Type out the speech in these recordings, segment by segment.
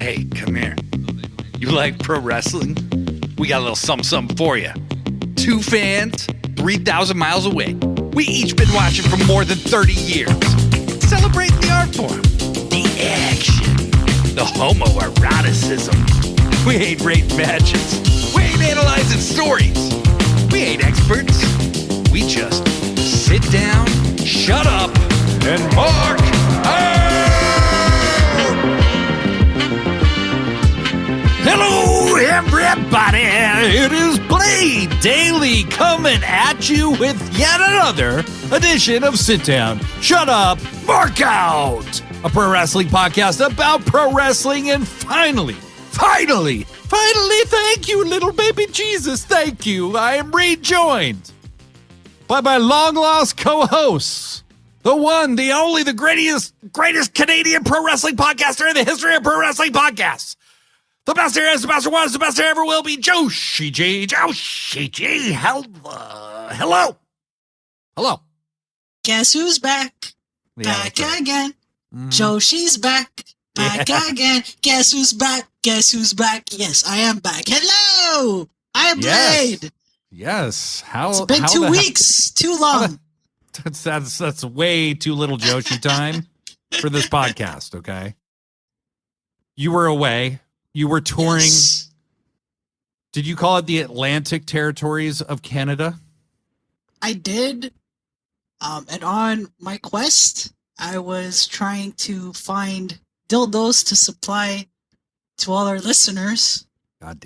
Hey, come here. You like pro wrestling? We got a little something for you. Two fans, 3,000 miles away. We each been watching for more than 30 years. Celebrating the art form, the action, the homoeroticism. We ain't rating matches. We ain't analyzing stories. We ain't experts. We just sit down, shut up, and mark out! Hello, everybody. It is Blade Daily coming at you with yet another edition of Sit Down, Shut Up, Mark Out, a pro wrestling podcast about pro wrestling. And finally, thank you, little baby Jesus. Thank you. I am rejoined by my long-lost co-hosts, the one, the only, the greatest Canadian pro wrestling podcaster in the history of pro wrestling podcasts. The best there is, the best there was, the best there ever will be, Joshi G. Joshi G. Hello. Guess who's back? Back again. Joshi's back. Back again. Guess who's back? Guess who's back? Yes, I am back. Hello. I am Blade. Yes. It's been 2 weeks. Too long. That's way too little Joshi time for this podcast, okay? You were away. You were touring. Yes. Did you call it the Atlantic territories of Canada? I did. And on my quest, I was trying to find dildos to supply to all our God listeners. damn.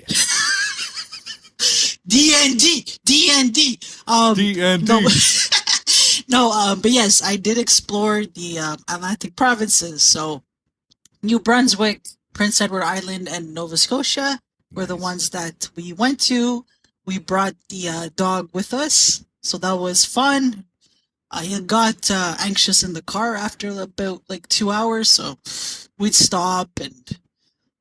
D&D. D&D. But yes, I did explore the Atlantic provinces. So New Brunswick, Prince Edward Island, and Nova Scotia were the ones that we went to. We brought the dog with us, so that was fun. He got anxious in the car after about 2 hours, so we'd stop and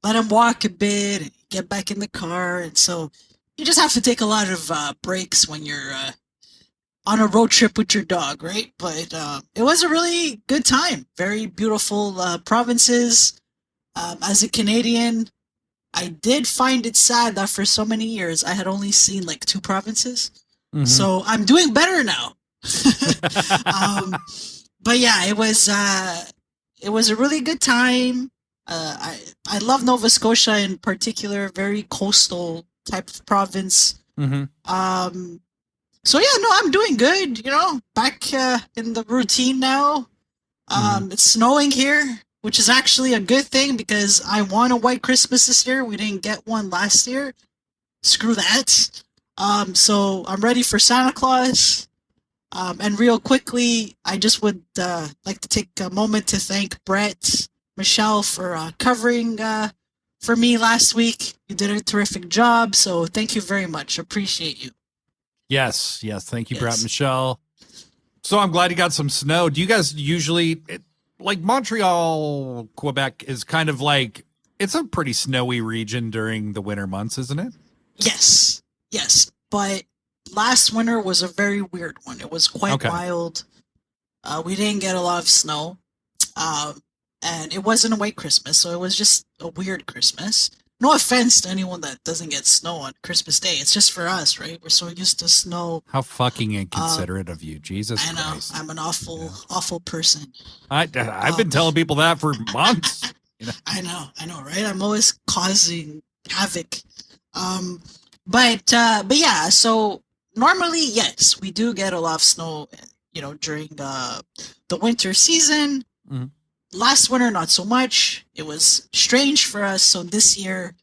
let him walk a bit and get back in the car. And so you just have to take a lot of breaks when you're on a road trip with your dog, right? But it was a really good time. Very beautiful provinces. As a Canadian, I did find it sad that for so many years I had only seen 2 provinces. Mm-hmm. So I'm doing better now. But yeah, it was a really good time. I love Nova Scotia in particular, very coastal type of province. Mm-hmm. So yeah, no, I'm doing good. Back in the routine now. It's snowing here, which is actually a good thing because I want a white Christmas this year. We didn't get one last year. Screw that. So I'm ready for Santa Claus. And real quickly, I just would like to take a moment to thank Brett, Michelle for covering for me last week. You did a terrific job, so thank you very much. Appreciate you. Yes. Thank you, Brett, Michelle. So I'm glad you got some snow. Do you guys usually... Montreal, Quebec is kind of it's a pretty snowy region during the winter months, isn't it? Yes. But last winter was a very weird one. It was quite wild. We didn't get a lot of snow. And it wasn't a white Christmas, so it was just a weird Christmas. No offense to anyone that doesn't get snow on Christmas Day. It's just for us, right? We're so used to snow. How fucking inconsiderate of you, Jesus Christ. I know. I'm an awful person. I've been telling people that for months. I know, right? I'm always causing havoc. But yeah, so normally, yes, we do get a lot of snow, during the winter season. Mm-hmm. Last winter, not so much. It was strange for us, so this year,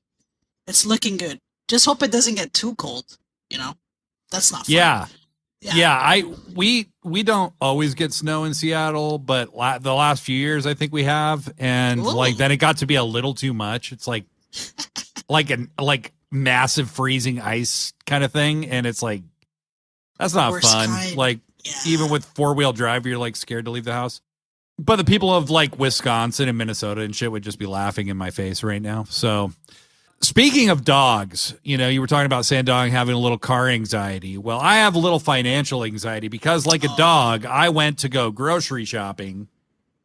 it's looking good. Just hope it doesn't get too cold, That's not fun. Yeah. We don't always get snow in Seattle, but the last few years, I think we have. And then it got to be a little too much. It's like massive freezing ice kind of thing. And it's that's not fun. Even with 4-wheel drive, you're scared to leave the house. But the people of Wisconsin and Minnesota and shit would just be laughing in my face right now. So speaking of dogs, you were talking about Sandong having a little car anxiety. Well, I have a little financial anxiety because a dog, I went to go grocery shopping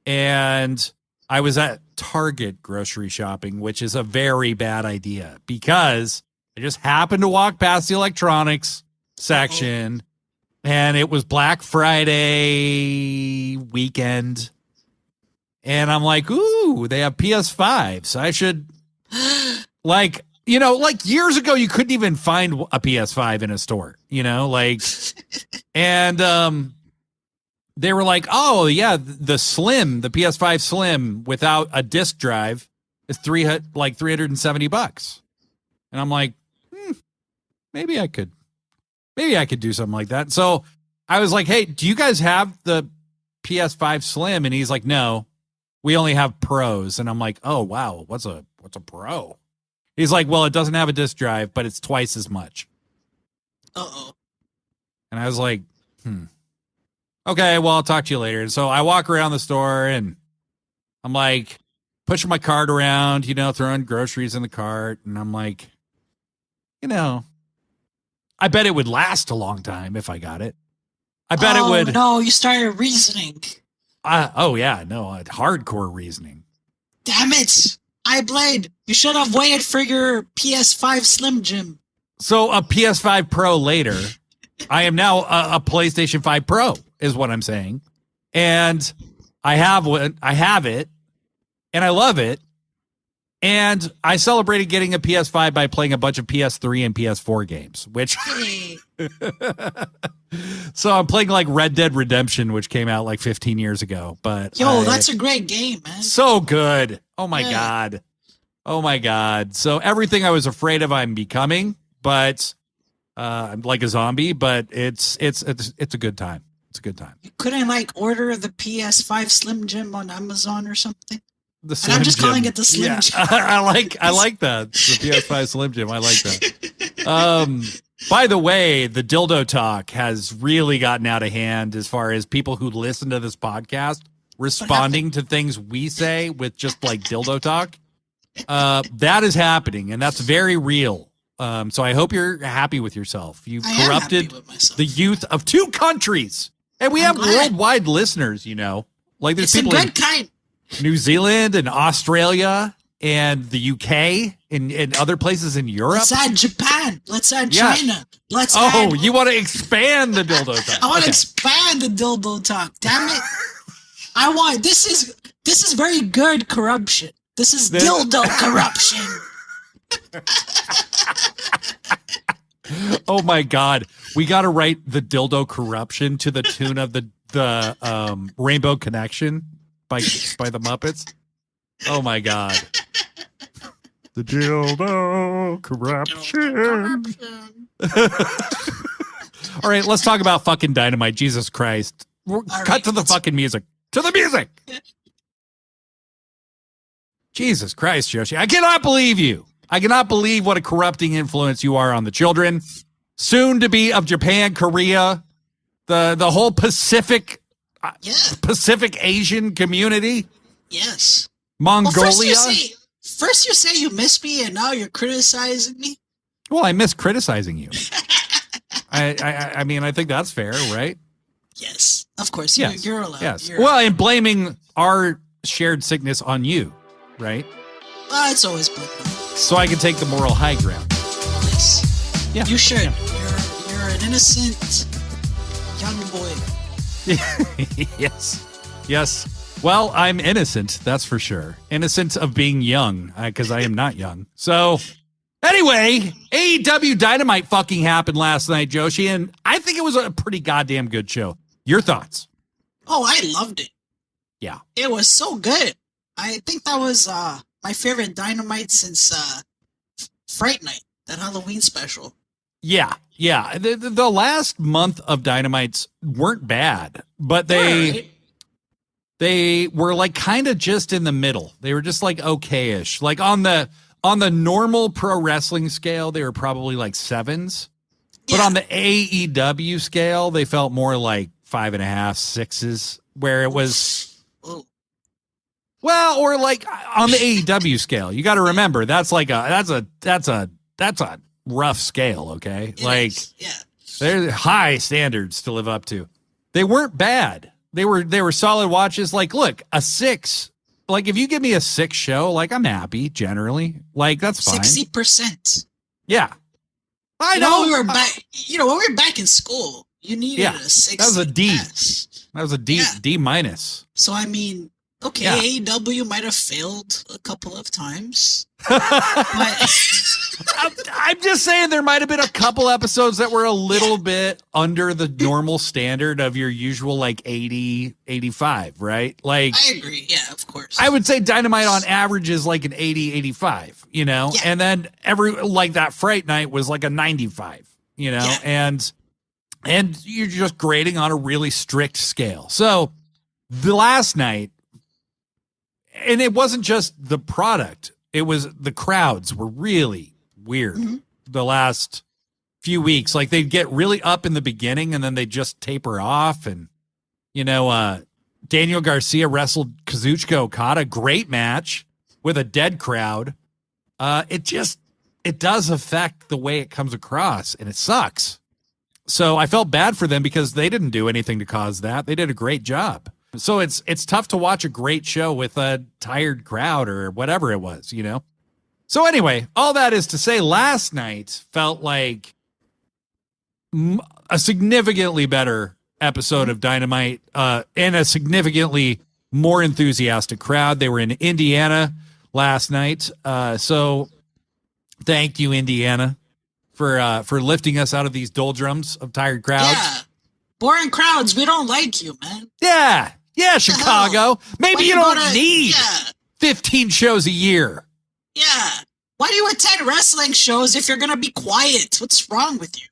and I was at Target grocery shopping, which is a very bad idea because I just happened to walk past the electronics section and it was Black Friday weekend. And I'm like, ooh, they have PS5. I should like years ago, you couldn't even find a PS5 in a store, and they were like, oh, yeah, the PS5 Slim without a disc drive is $370. And I'm like, maybe I could do something like that. So I was like, hey, do you guys have the PS5 Slim? And he's like, no, we only have Pros. And I'm like, oh, wow, what's a Pro? He's like, well, it doesn't have a disc drive, but it's twice as much. Uh-oh. And I was like, okay, well, I'll talk to you later. And so I walk around the store and I'm like pushing my cart around, throwing groceries in the cart. And I'm like, I bet it would last a long time if I got it. I bet it would. No, you started reasoning. Hardcore reasoning. Damn it. Blade, you should have waited for your PS5 Slim Jim. So a PS5 Pro later, I am now a PlayStation 5 Pro is what I'm saying. And I have it, and I love it. And I celebrated getting a PS5 by playing a bunch of PS3 and PS4 games, which so I'm playing like Red Dead Redemption, which came out like 15 years ago. But that's a great game, man. So good. Oh my God. Oh my God. So everything I was afraid of, I'm becoming, but I'm like a zombie, but it's a good time. It's a good time. You couldn't order the PS5 Slim Jim on Amazon or something? I'm just calling it the Slim Jim. I like that. The PS5 Slim Jim. I like that. By the way, the dildo talk has really gotten out of hand as far as people who listen to this podcast responding to things we say with just like dildo talk. That is happening, and that's very real. So I hope you're happy with yourself. You've corrupted the youth of 2 countries, and we have worldwide listeners. Like there's people in New Zealand and Australia and the UK and other places in Europe. Let's add Japan. Let's add China. You want to expand the dildo talk? I want to expand the dildo talk. Damn it! This is very good corruption. This is dildo corruption. Oh my God. We got to write the dildo corruption to the tune of the Rainbow Connection by the Muppets. Oh my God. The dildo corruption. All right, let's talk about fucking Dynamite. Jesus Christ. Cut to the fucking music. To the music. Jesus Christ, Joshi. I cannot believe you. I cannot believe what a corrupting influence you are on the children. Soon to be of Japan, Korea, the whole Pacific Asian community. Yes. Mongolia. Well, first you say you miss me, and now you're criticizing me. Well, I miss criticizing you. I mean, I think that's fair, right? Yes, of course. Yes. You're allowed. Yes. I'm blaming our shared sickness on you, right? It's always been. So I can take the moral high ground. Yes. Yeah. You should. Yeah. You're an innocent young boy. Yes. Well, I'm innocent, that's for sure. Innocent of being young, because I am not young. So, anyway, AEW Dynamite fucking happened last night, Joshi, and I think it was a pretty goddamn good show. Your thoughts? Oh, I loved it. Yeah. It was so good. I think that was my favorite Dynamite since Fright Night, that Halloween special. Yeah. The last month of Dynamites weren't bad, but they were like kind of just in the middle. They were just like okay-ish. Like on the normal pro wrestling scale, they were probably like 7s. But on the AEW scale, they felt more like 5.5, 6s, where it was well, or like on the AEW scale. You got to remember that's a rough scale, okay? They're high standards to live up to. They weren't bad. They were solid watches. Like, look, a 6 like if you give me a 6 show, like I'm happy generally. Like that's fine. 60%. Yeah. I You know. know, when we were back. You know, when we were back in school, you needed a 60. That was a D. Pass. That was a D. Yeah. D minus. So I mean, okay, Yeah. AEW might have failed a couple of times. I'm just saying there might have been a couple episodes that were a little bit under the normal standard of your usual like 80, 85, right? Like I agree. Yeah, of course. I would say Dynamite on average is like an 80, 85, you know? Yeah. And then like that Fright Night was like a 95, you know? Yeah. And you're just grading on a really strict scale. So the last night, and it wasn't just the product, it was the crowds were really weird the last few weeks. Like they'd get really up in the beginning and then they just taper off. And, you know, Daniel Garcia wrestled Kazuchika Okada, great match with a dead crowd. It does affect the way it comes across and it sucks. So I felt bad for them because they didn't do anything to cause that. They did a great job. So it's tough to watch a great show with a tired crowd or whatever it was, you know? So anyway, all that is to say last night felt like a significantly better episode of Dynamite and a significantly more enthusiastic crowd. They were in Indiana last night. So thank you, Indiana, for lifting us out of these doldrums of tired crowds. Yeah. Boring crowds. We don't like you, man. Yeah. Yeah, Chicago. Maybe you don't need 15 shows a year. Yeah. Why do you attend wrestling shows if you're going to be quiet? What's wrong with you?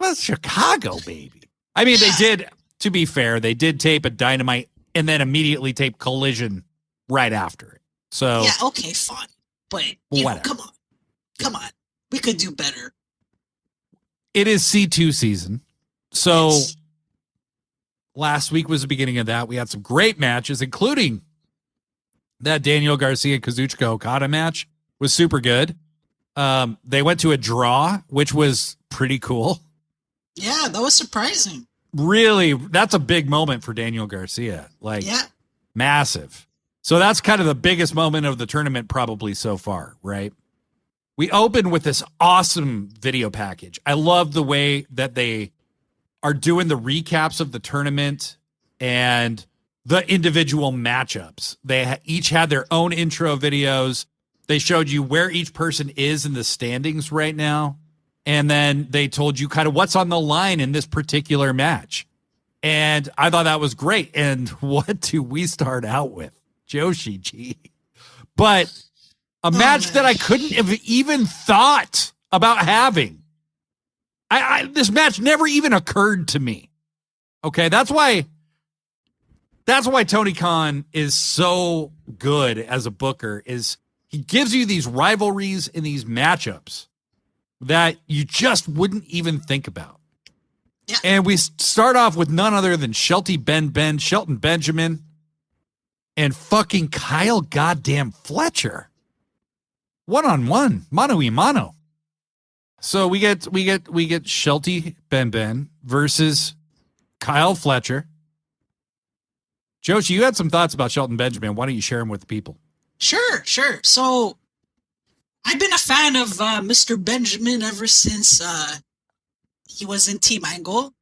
Well, it's Chicago, baby. I mean, they did, to be fair, they did tape a Dynamite and then immediately tape Collision right after it. So yeah, okay, fine. But, you know, come on. Come on. We could do better. It is C2 season. So Yes. last week was the beginning of that. We had some great matches, including that Daniel Garcia Kazuchika Okada match was super good. They went to a draw, which was pretty cool. Yeah, that was surprising. Really, that's a big moment for Daniel Garcia. Like, Yeah. massive. So that's kind of the biggest moment of the tournament probably so far, right? We open with this awesome video package. I love the way that they are doing the recaps of the tournament and the individual matchups. They each had their own intro videos. They showed you where each person is in the standings right now. And then they told you kind of what's on the line in this particular match. And I thought that was great. And what do we start out with? Joshi G. But a match that I couldn't have even thought about having. This match never even occurred to me. Okay, that's why Tony Khan is so good as a booker, is he gives you these rivalries and these matchups that you just wouldn't even think about. Yeah. And we start off with none other than Shelton Benjamin, and fucking Kyle goddamn Fletcher. One-on-one, mano y mano. So we get Shelty Ben versus Kyle Fletcher. Joshi, you had some thoughts about Shelton Benjamin. Why don't you share them with the people? Sure. So I've been a fan of Mr. Benjamin ever since he was in Team Angle.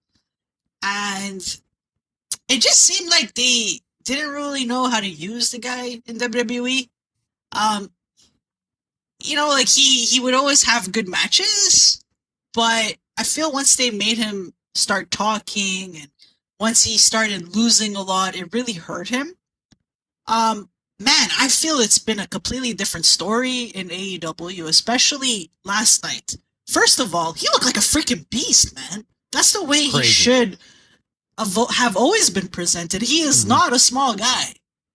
And it just seemed like they didn't really know how to use the guy in WWE. You know, like he would always have good matches, but I feel once they made him start talking and once he started losing a lot, it really hurt him. Man, I feel it's been a completely different story in AEW, especially last night. First of all, he looked like a freaking beast, man. That's the way he should have always been presented. He is not a small guy.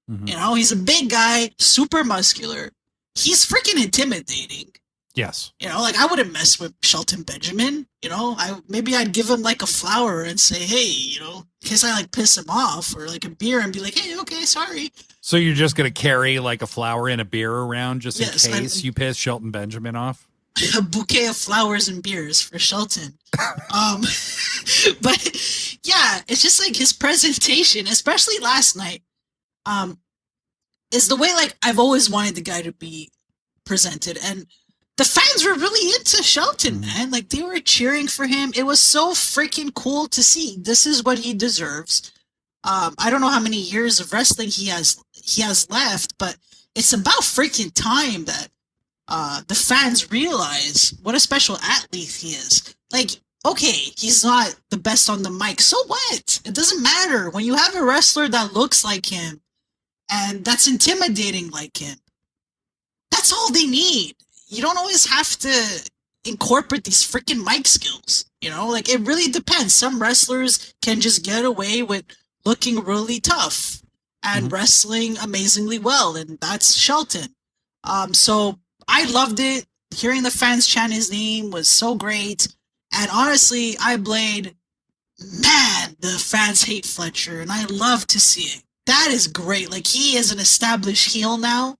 You know, he's a big guy, super muscular. He's freaking intimidating. Yes. You know, like I wouldn't mess with Shelton Benjamin. You know, maybe I'd give him like a flower and say, hey, you know, in case I like piss him off, or like a beer and be like, hey, okay, sorry. So you're just going to carry like a flower and a beer around just in case you piss Shelton Benjamin off? A bouquet of flowers and beers for Shelton. But yeah, it's just like his presentation, especially last night. is the way like I've always wanted the guy to be presented, and the fans were really into Shelton, man. Like they were cheering for him. It was so freaking cool to see. This is what he deserves. I don't know how many years of wrestling he has left, but it's about freaking time that the fans realize what a special athlete he is. Like, okay, he's not the best on the mic. So what? It doesn't matter. When you have a wrestler that looks like him and that's intimidating like him, that's all they need. You don't always have to incorporate these freaking mic skills. You know, like it really depends. Some wrestlers can just get away with looking really tough and wrestling amazingly well, and that's Shelton. So I loved it. Hearing the fans chant his name was so great. And honestly, man, the fans hate Fletcher, and I love to see it. That is great. Like, he is an established heel now.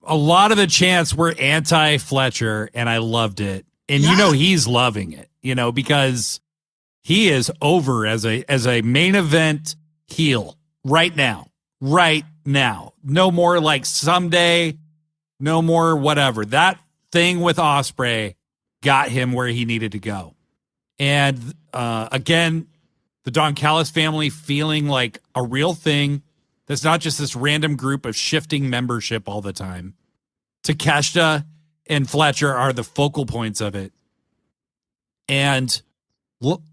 A lot of the chants were anti-Fletcher, and I loved it. And you know he's loving it, you know, because he is over as a main event heel right now. Right now. No more like someday, no more whatever. That thing with Ospreay got him where he needed to go. And again, the Don Callis family feeling like a real thing. That's not just this random group of shifting membership all the time. Takeshita and Fletcher are the focal points of it. And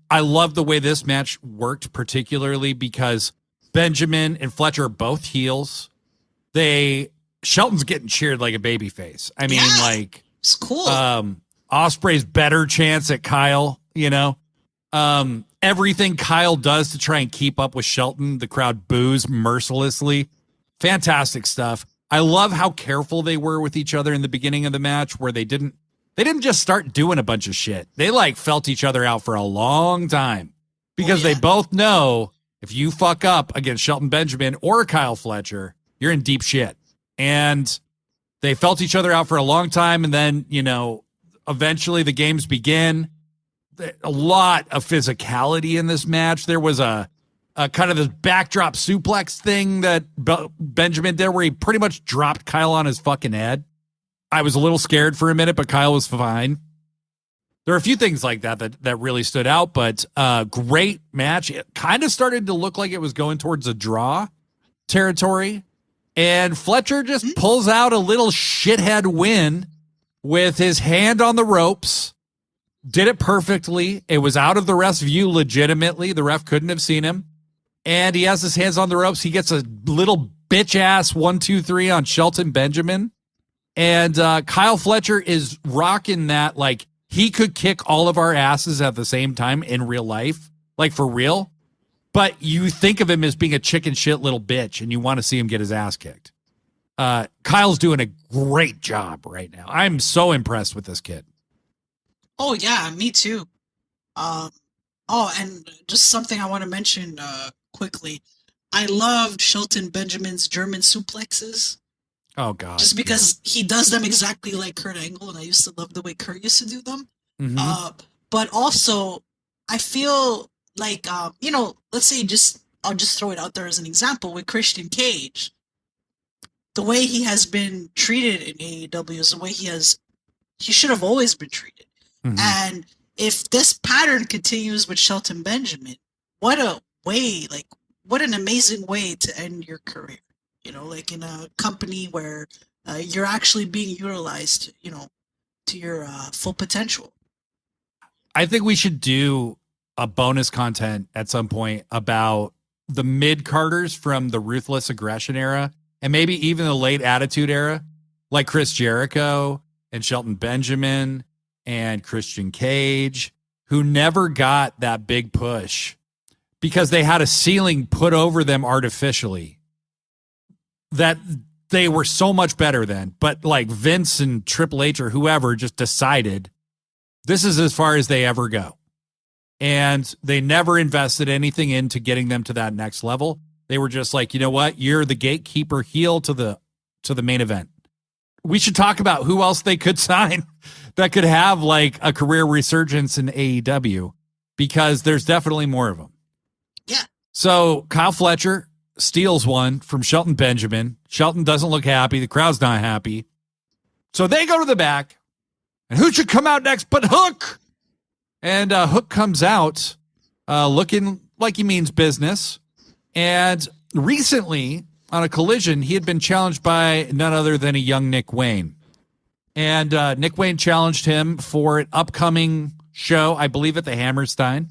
I love the way this match worked, particularly because Benjamin and Fletcher are both heels. Shelton's getting cheered like a babyface. I mean, like, it's cool. Ospreay's better chance at Kyle, you know. Everything Kyle does to try and keep up with Shelton, the crowd boos mercilessly. Fantastic stuff. I love how careful they were with each other in the beginning of the match, where they didn't just start doing a bunch of shit. They like felt each other out for a long time because they both know if you fuck up against Shelton Benjamin or Kyle Fletcher, you're in deep shit. And they felt each other out for a long time. And then, you know, eventually the games begin. A lot of physicality in this match. There was a kind of this backdrop suplex thing that Benjamin did where he pretty much dropped Kyle on his fucking head. I was a little scared for a minute, but Kyle was fine. There are a few things like that really stood out, but great match. It kind of started to look like it was going towards a draw territory. And Fletcher just pulls out a little shithead win with his hand on the ropes. Did it perfectly. It was out of the ref's view legitimately. The ref couldn't have seen him. And he has his hands on the ropes. He gets a little bitch ass 1-2-3 on Shelton Benjamin. And Kyle Fletcher is rocking that like he could kick all of our asses at the same time in real life. Like for real. But you think of him as being a chicken shit little bitch and you want to see him get his ass kicked. Kyle's doing a great job right now. I'm so impressed with this kid. Oh, yeah, me too. And just something I want to mention quickly. I loved Shelton Benjamin's German suplexes. Oh, God. Just because he does them exactly like Kurt Angle, and I used to love the way Kurt used to do them. But also, I feel like, let's say I'll just throw it out there as an example with Christian Cage. The way he has been treated in AEW is the way he should have always been treated. And if this pattern continues with Shelton Benjamin, what an amazing way to end your career. You know, like in a company where you're actually being utilized, you know, to your full potential. I think we should do a bonus content at some point about the mid-carders from the Ruthless Aggression era and maybe even the late Attitude era, like Chris Jericho and Shelton Benjamin and Christian Cage, who never got that big push because they had a ceiling put over them artificially that they were so much better than. But like Vince and Triple H or whoever just decided this is as far as they ever go. And they never invested anything into getting them to that next level. They were just like, you know what? You're the gatekeeper heel to the main event. We should talk about who else they could sign that could have like a career resurgence in AEW because there's definitely more of them. Yeah. So Kyle Fletcher, steals one from Shelton Benjamin. Shelton doesn't look happy. The crowd's not happy. So they go to the back. And who should come out next but Hook? And Hook comes out looking like he means business. And recently, on a collision, he had been challenged by none other than a young Nick Wayne. And Nick Wayne challenged him for an upcoming show, I believe at the Hammerstein.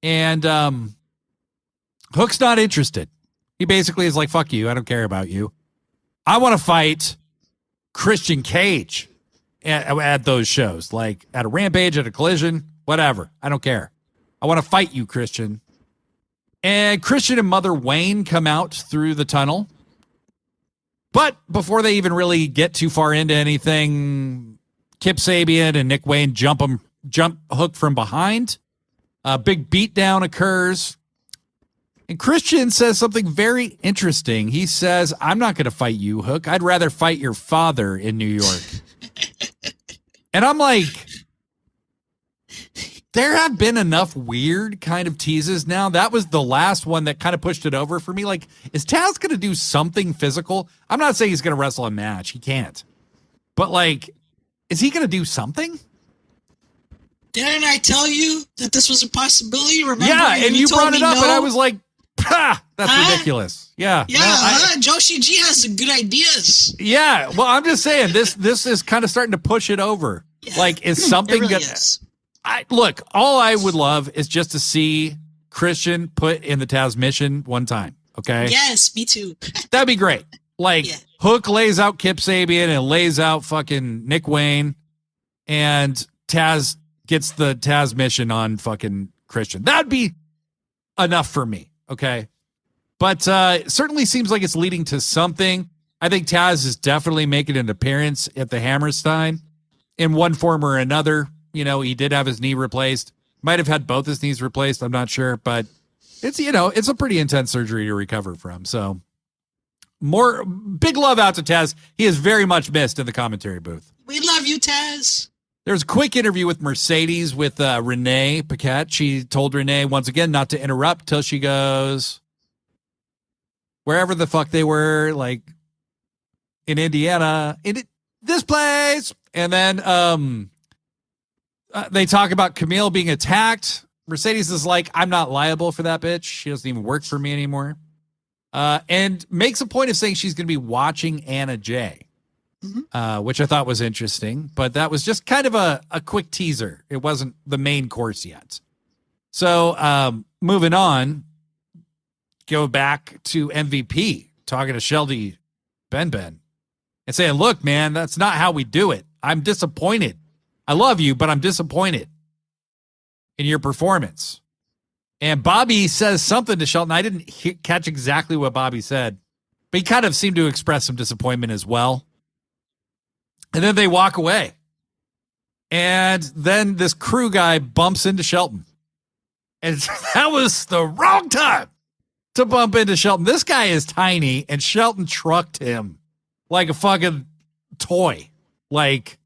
And Hook's not interested. He basically is like, fuck you, I don't care about you. I want to fight Christian Cage at those shows, like at a Rampage, at a Collision, whatever. I don't care. I want to fight you, Christian. And Christian and Mother Wayne come out through the tunnel. But before they even really get too far into anything, Kip Sabian and Nick Wayne jump Hook from behind. A big beatdown occurs. And Christian says something very interesting. He says, I'm not going to fight you, Hook. I'd rather fight your father in New York. And I'm like, there have been enough weird kind of teases now. That was the last one that kind of pushed it over for me. Like, is Taz going to do something physical? I'm not saying he's going to wrestle a match. He can't. But, like, is he going to do something? Didn't I tell you that this was a possibility? Remember? Yeah, and you brought it up, no? and I was like, that's ridiculous. Yeah. Yeah, Joshi G has some good ideas. Yeah, well, I'm just saying, this is kind of starting to push it over. Yeah. Like, is something really gonna... Look, all I would love is just to see Christian put in the Taz mission one time, okay? Yes, me too. That'd be great. Like, Hook lays out Kip Sabian and lays out fucking Nick Wayne, and Taz gets the Taz mission on fucking Christian. That'd be enough for me, okay? But it certainly seems like it's leading to something. I think Taz is definitely making an appearance at the Hammerstein in one form or another. You know, he did have his knee replaced. Might have had both his knees replaced. I'm not sure, but it's, you know, it's a pretty intense surgery to recover from. So more big love out to Taz. He is very much missed in the commentary booth. We love you, Taz. There's a quick interview with Mercedes with Renee Paquette. She told Renee once again not to interrupt till she goes wherever the fuck they were, like in Indiana, this place. And then they talk about Camille being attacked. Mercedes is like, I'm not liable for that bitch. She doesn't even work for me anymore. And makes a point of saying she's going to be watching Anna Jay, which I thought was interesting. But that was just kind of a quick teaser. It wasn't the main course yet. So moving on, go back to MVP, talking to Shelty Ben and saying, look, man, that's not how we do it. I'm disappointed. I love you, but I'm disappointed in your performance. And Bobby says something to Shelton. I didn't catch exactly what Bobby said, but he kind of seemed to express some disappointment as well. And then they walk away. And then this crew guy bumps into Shelton. And that was the wrong time to bump into Shelton. This guy is tiny, and Shelton trucked him like a fucking toy. Like,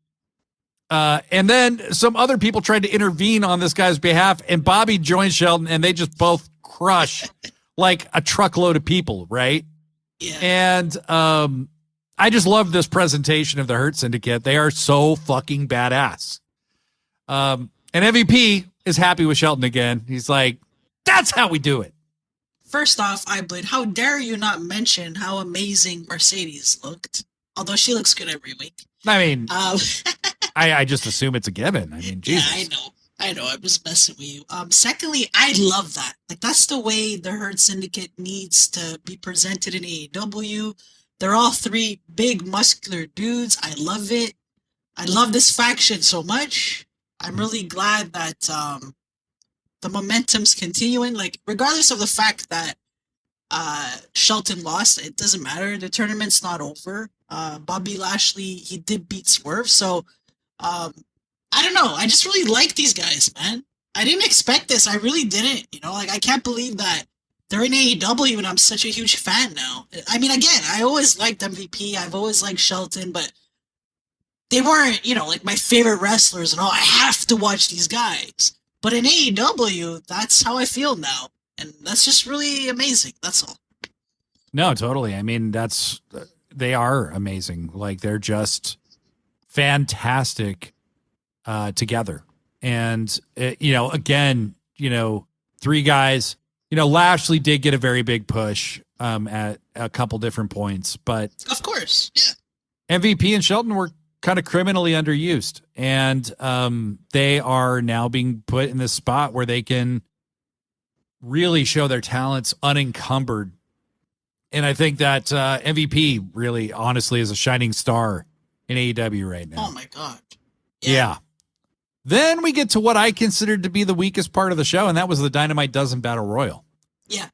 and then some other people tried to intervene on this guy's behalf, and Bobby joined Shelton, and they just both crush like a truckload of people, right? Yeah. And I just love this presentation of the Hurt Syndicate. They are so fucking badass. And MVP is happy with Shelton again. He's like, that's how we do it. First off, Blade, how dare you not mention how amazing Mercedes looked? Although she looks good every week. I mean, I just assume it's a given. I mean, Jesus. Yeah, I know. I'm just messing with you. Secondly, I love that. Like, that's the way the Hurt Syndicate needs to be presented in AEW. They're all three big, muscular dudes. I love it. I love this faction so much. I'm really glad that the momentum's continuing. Like, regardless of the fact that Shelton lost, it doesn't matter. The tournament's not over. Bobby Lashley, he did beat Swerve. So, I don't know. I just really like these guys, man. I didn't expect this. I really didn't. You know, like, I can't believe that they're in AEW and I'm such a huge fan now. I mean, again, I always liked MVP. I've always liked Shelton, but they weren't, you know, like my favorite wrestlers and all. I have to watch these guys. But in AEW, that's how I feel now. And that's just really amazing. That's all. No, totally. I mean, they are amazing. Like, they're just fantastic together. And, again, three guys, Lashley did get a very big push at a couple different points, but Of course, yeah. MVP and Shelton were kind of criminally underused. And they are now being put in this spot where they can really show their talents unencumbered. And I think that MVP really, honestly, is a shining star in AEW right now. Oh, my God. Yeah. Then we get to what I considered to be the weakest part of the show, and that was the Dynamite Dozen Battle Royal. Yeah.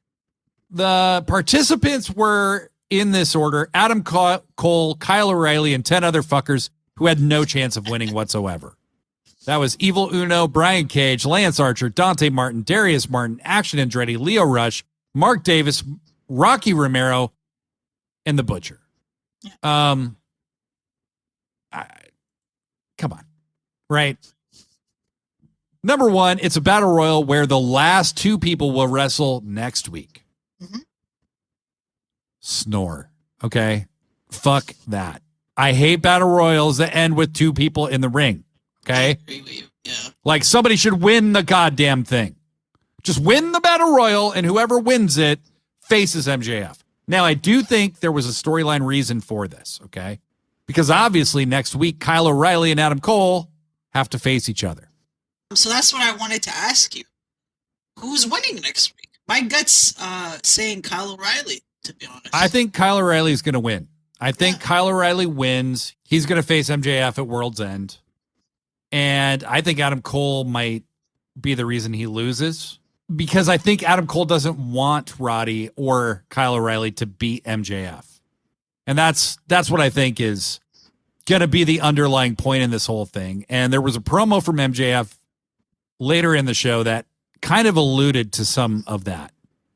The participants were in this order: Adam Cole, Kyle O'Reilly, and 10 other fuckers who had no chance of winning whatsoever. That was Evil Uno, Brian Cage, Lance Archer, Dante Martin, Darius Martin, Action Andretti, Leo Rush, Mark Davis, Rocky Romero, and The Butcher. Yeah. Come on. Right? Number one, it's a battle royal where the last two people will wrestle next week. Mm-hmm. Snore. Okay? Fuck that. I hate battle royals that end with two people in the ring. Okay? I agree with you. Yeah. Like, somebody should win the goddamn thing. Just win the battle royal, and whoever wins it faces MJF. Now, I do think there was a storyline reason for this, okay? Because obviously next week, Kyle O'Reilly and Adam Cole have to face each other. So that's what I wanted to ask you. Who's winning next week? My gut's saying Kyle O'Reilly, to be honest. I think Kyle O'Reilly is going to win. I think Kyle O'Reilly wins. He's going to face MJF at World's End. And I think Adam Cole might be the reason he loses, because I think Adam Cole doesn't want Roddy or Kyle O'Reilly to beat MJF. And that's what I think is going to be the underlying point in this whole thing. And there was a promo from MJF later in the show that kind of alluded to some of that.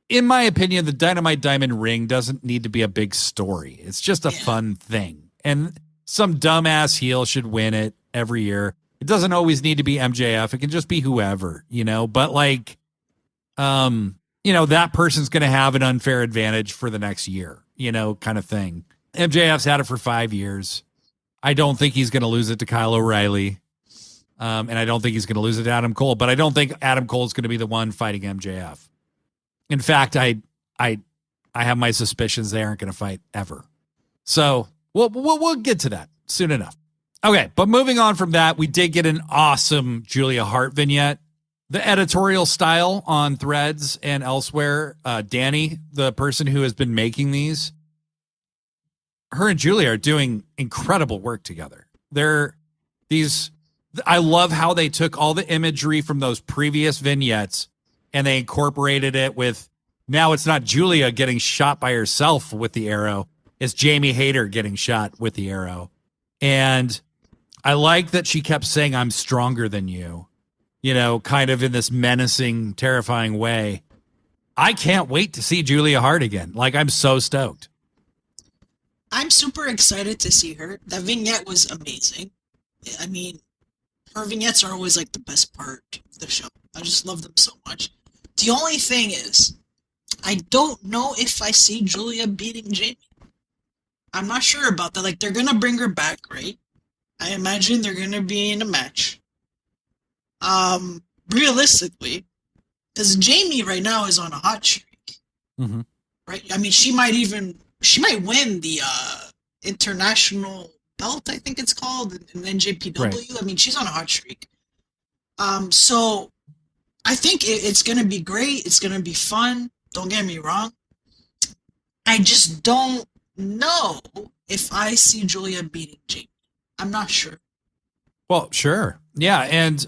In my opinion, the Dynamite Diamond Ring doesn't need to be a big story. It's just a fun thing. And some dumbass heel should win it every year. It doesn't always need to be MJF. It can just be whoever, but like, that person's going to have an unfair advantage for the next year, kind of thing. MJF's had it for 5 years. I don't think he's going to lose it to Kyle O'Reilly. And I don't think he's going to lose it to Adam Cole, but I don't think Adam Cole is going to be the one fighting MJF. In fact, I have my suspicions they aren't going to fight ever. So we'll get to that soon enough. Okay, but moving on from that, we did get an awesome Julia Hart vignette. The editorial style on Threads and elsewhere, Danny, the person who has been making these, her and Julia are doing incredible work together. I love how they took all the imagery from those previous vignettes and they incorporated it with, now it's not Julia getting shot by herself with the arrow. It's Jamie Hayter getting shot with the arrow. And I like that she kept saying, I'm stronger than you, kind of in this menacing, terrifying way. I can't wait to see Julia Hart again. Like, I'm so stoked. I'm super excited to see her. That vignette was amazing. I mean, her vignettes are always like the best part of the show. I just love them so much. The only thing is, I don't know if I see Julia beating Jamie. I'm not sure about that. Like, they're going to bring her back, right? I imagine they're going to be in a match. Realistically, because Jamie right now is on a hot streak. Mm-hmm. Right? I mean, she might win the international belt, I think it's called, in NJPW. Right. I mean, she's on a hot streak. So I think it's going to be great. It's going to be fun. Don't get me wrong. I just don't know if I see Julia beating Jamie. I'm not sure. Well, sure. Yeah, and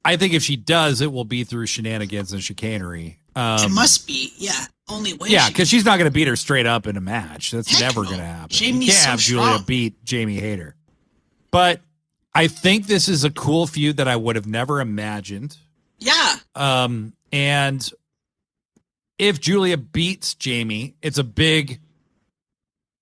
I think if she does, it will be through shenanigans and chicanery. It must be, yeah. Only way. Yeah, because she's not going to beat her straight up in a match. That's never going to happen. Jamie's you can't have Julia beat Jamie Hayter. But I think this is a cool feud that I would have never imagined. Yeah. And if Julia beats Jamie, it's a big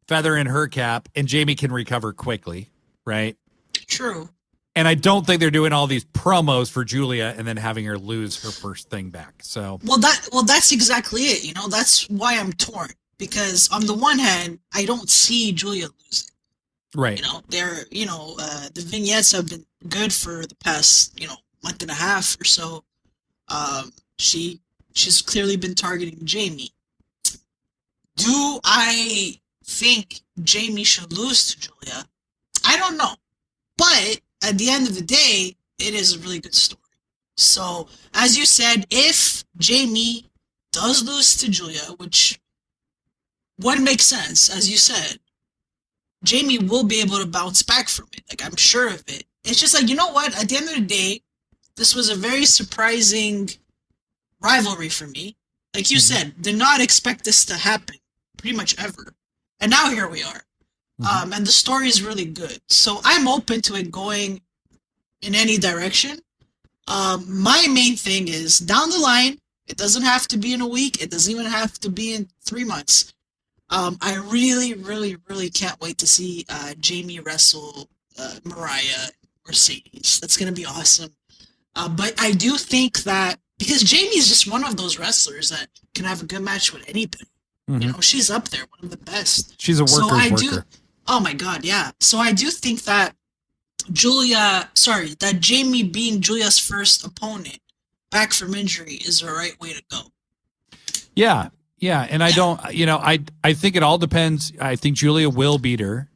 feather in her cap, and Jamie can recover quickly, right? True. And I don't think they're doing all these promos for Julia and then having her lose her first thing back. So well, that's exactly it. That's why I'm torn. because on the one hand, I don't see Julia losing. Right. The vignettes have been good for the past, month and a half or so. She's clearly been targeting Jamie. Do I think Jamie should lose to Julia? I don't know. But at the end of the day, it is a really good story. So, as you said, if Jamie does lose to Julia, which would make sense, as you said, Jamie will be able to bounce back from it. Like, I'm sure of it. It's just like, you know what? At the end of the day, this was a very surprising rivalry for me. Like you said, did not expect this to happen pretty much ever. And now here we are. And the story is really good. So I'm open to it going in any direction. My main thing is down the line, it doesn't have to be in a week. It doesn't even have to be in 3 months. I really, really, really can't wait to see Jamie wrestle Mariah Mercedes. That's going to be awesome. But I do think that because Jamie is just one of those wrestlers that can have a good match with anybody. She's up there, one of the best. She's a worker's worker. Oh my God, yeah. So I do think that that Jamie being Julia's first opponent back from injury is the right way to go. Yeah. Yeah. And I don't, I think it all depends. I think Julia will beat her.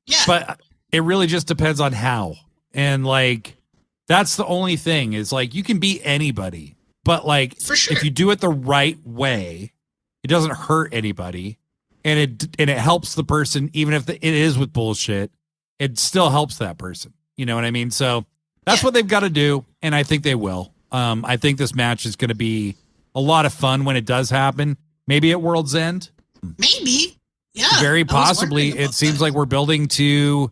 Yeah. But it really just depends on how. And like, that's the only thing is like, you can beat anybody, but like, for sure, if you do it the right way, it doesn't hurt anybody. And it helps the person, even if it is with bullshit, it still helps that person. You know what I mean? So that's what they've got to do. And I think they will. I think this match is going to be a lot of fun when it does happen. Maybe at World's End. Maybe. Yeah. Very possibly. It seems like we're building to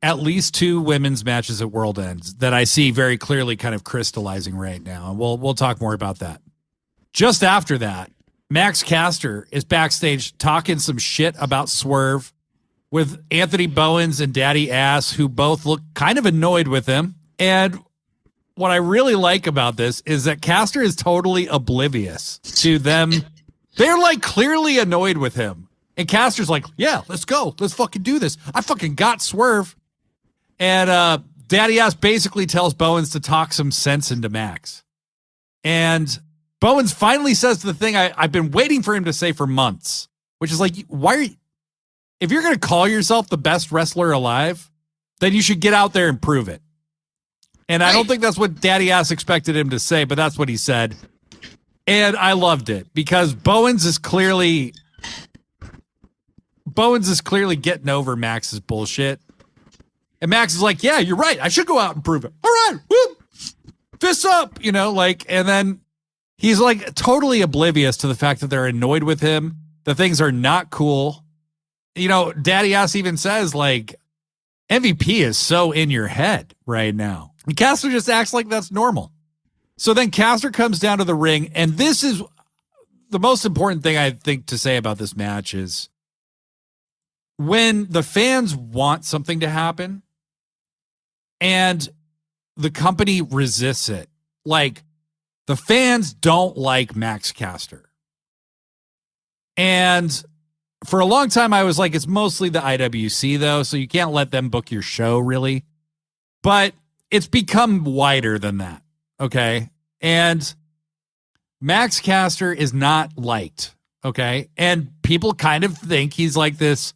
at least 2 women's matches at World Ends that I see very clearly kind of crystallizing right now. And we'll talk more about that. Just after that, Max Caster is backstage talking some shit about Swerve with Anthony Bowens and Daddy Ass, who both look kind of annoyed with him. And what I really like about this is that Caster is totally oblivious to them. They're like clearly annoyed with him. And Caster's like, yeah, let's go. Let's fucking do this. I fucking got Swerve. And Daddy Ass basically tells Bowens to talk some sense into Max. And Bowens finally says the thing I've been waiting for him to say for months, which is like, why are you, if you're going to call yourself the best wrestler alive, then you should get out there and prove it. And I don't think that's what Daddy Ass expected him to say, but that's what he said. And I loved it because Bowens is clearly getting over Max's bullshit. And Max is like, yeah, you're right. I should go out and prove it. All right. Whoop. Fists up, and then he's like totally oblivious to the fact that they're annoyed with him, that things are not cool. Daddy Ass even says like MVP is so in your head right now. And Caster just acts like that's normal. So then Caster comes down to the ring, and this is the most important thing I think to say about this match is when the fans want something to happen and the company resists it. Like, the fans don't like Max Caster. And for a long time, I was like, it's mostly the IWC, though, so you can't let them book your show, really. But it's become wider than that, okay? And Max Caster is not liked, okay? And people kind of think he's like this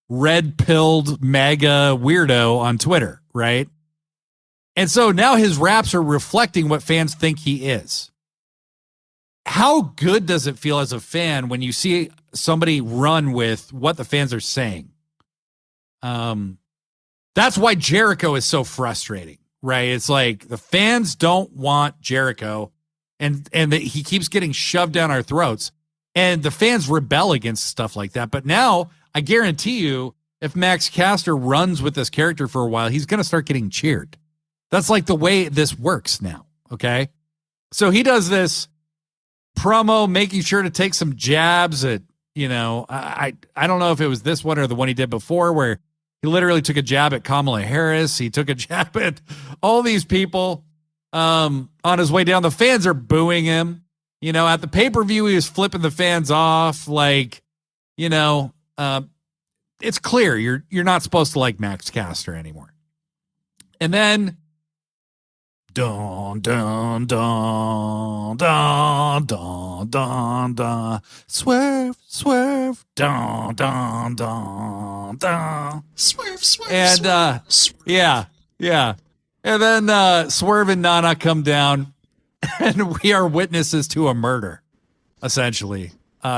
red-pilled mega weirdo on Twitter, right? And so now his raps are reflecting what fans think he is. How good does it feel as a fan when you see somebody run with what the fans are saying? That's why Jericho is so frustrating, right? It's like the fans don't want Jericho, and he keeps getting shoved down our throats, and the fans rebel against stuff like that. But now I guarantee you, if Max Caster runs with this character for a while, he's going to start getting cheered. That's like the way this works now, okay? So he does this promo, making sure to take some jabs at, I don't know if it was this one or the one he did before, where he literally took a jab at Kamala Harris. He took a jab at all these people on his way down. The fans are booing him. At the pay-per-view, he was flipping the fans off. Like, you know, it's clear you're not supposed to like Max Caster anymore. And then dun dun dun dun dun dun dun, swerve swerve, dun dun dun dun, Swerve, swerve, and swerve. yeah, and then Swerve and Nana come down, and we are witnesses to a murder, essentially.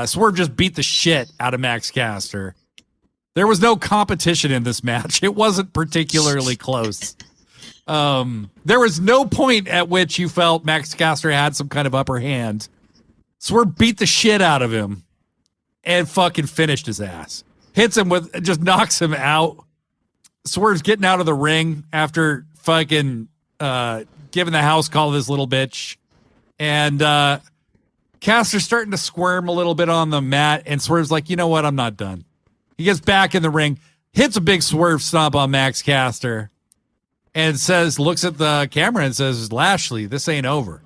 Swerve just beat the shit out of Max Caster. There was no competition in this match. It wasn't particularly close. There was no point at which you felt Max Caster had some kind of upper hand. Swerve beat the shit out of him and fucking finished his ass. Hits him with, just knocks him out. Swerve's getting out of the ring after fucking giving the house call to this little bitch. And Caster's starting to squirm a little bit on the mat, and Swerve's like, you know what? I'm not done. He gets back in the ring, hits a big Swerve stomp on Max Caster, and looks at the camera and says, Lashley, this ain't over.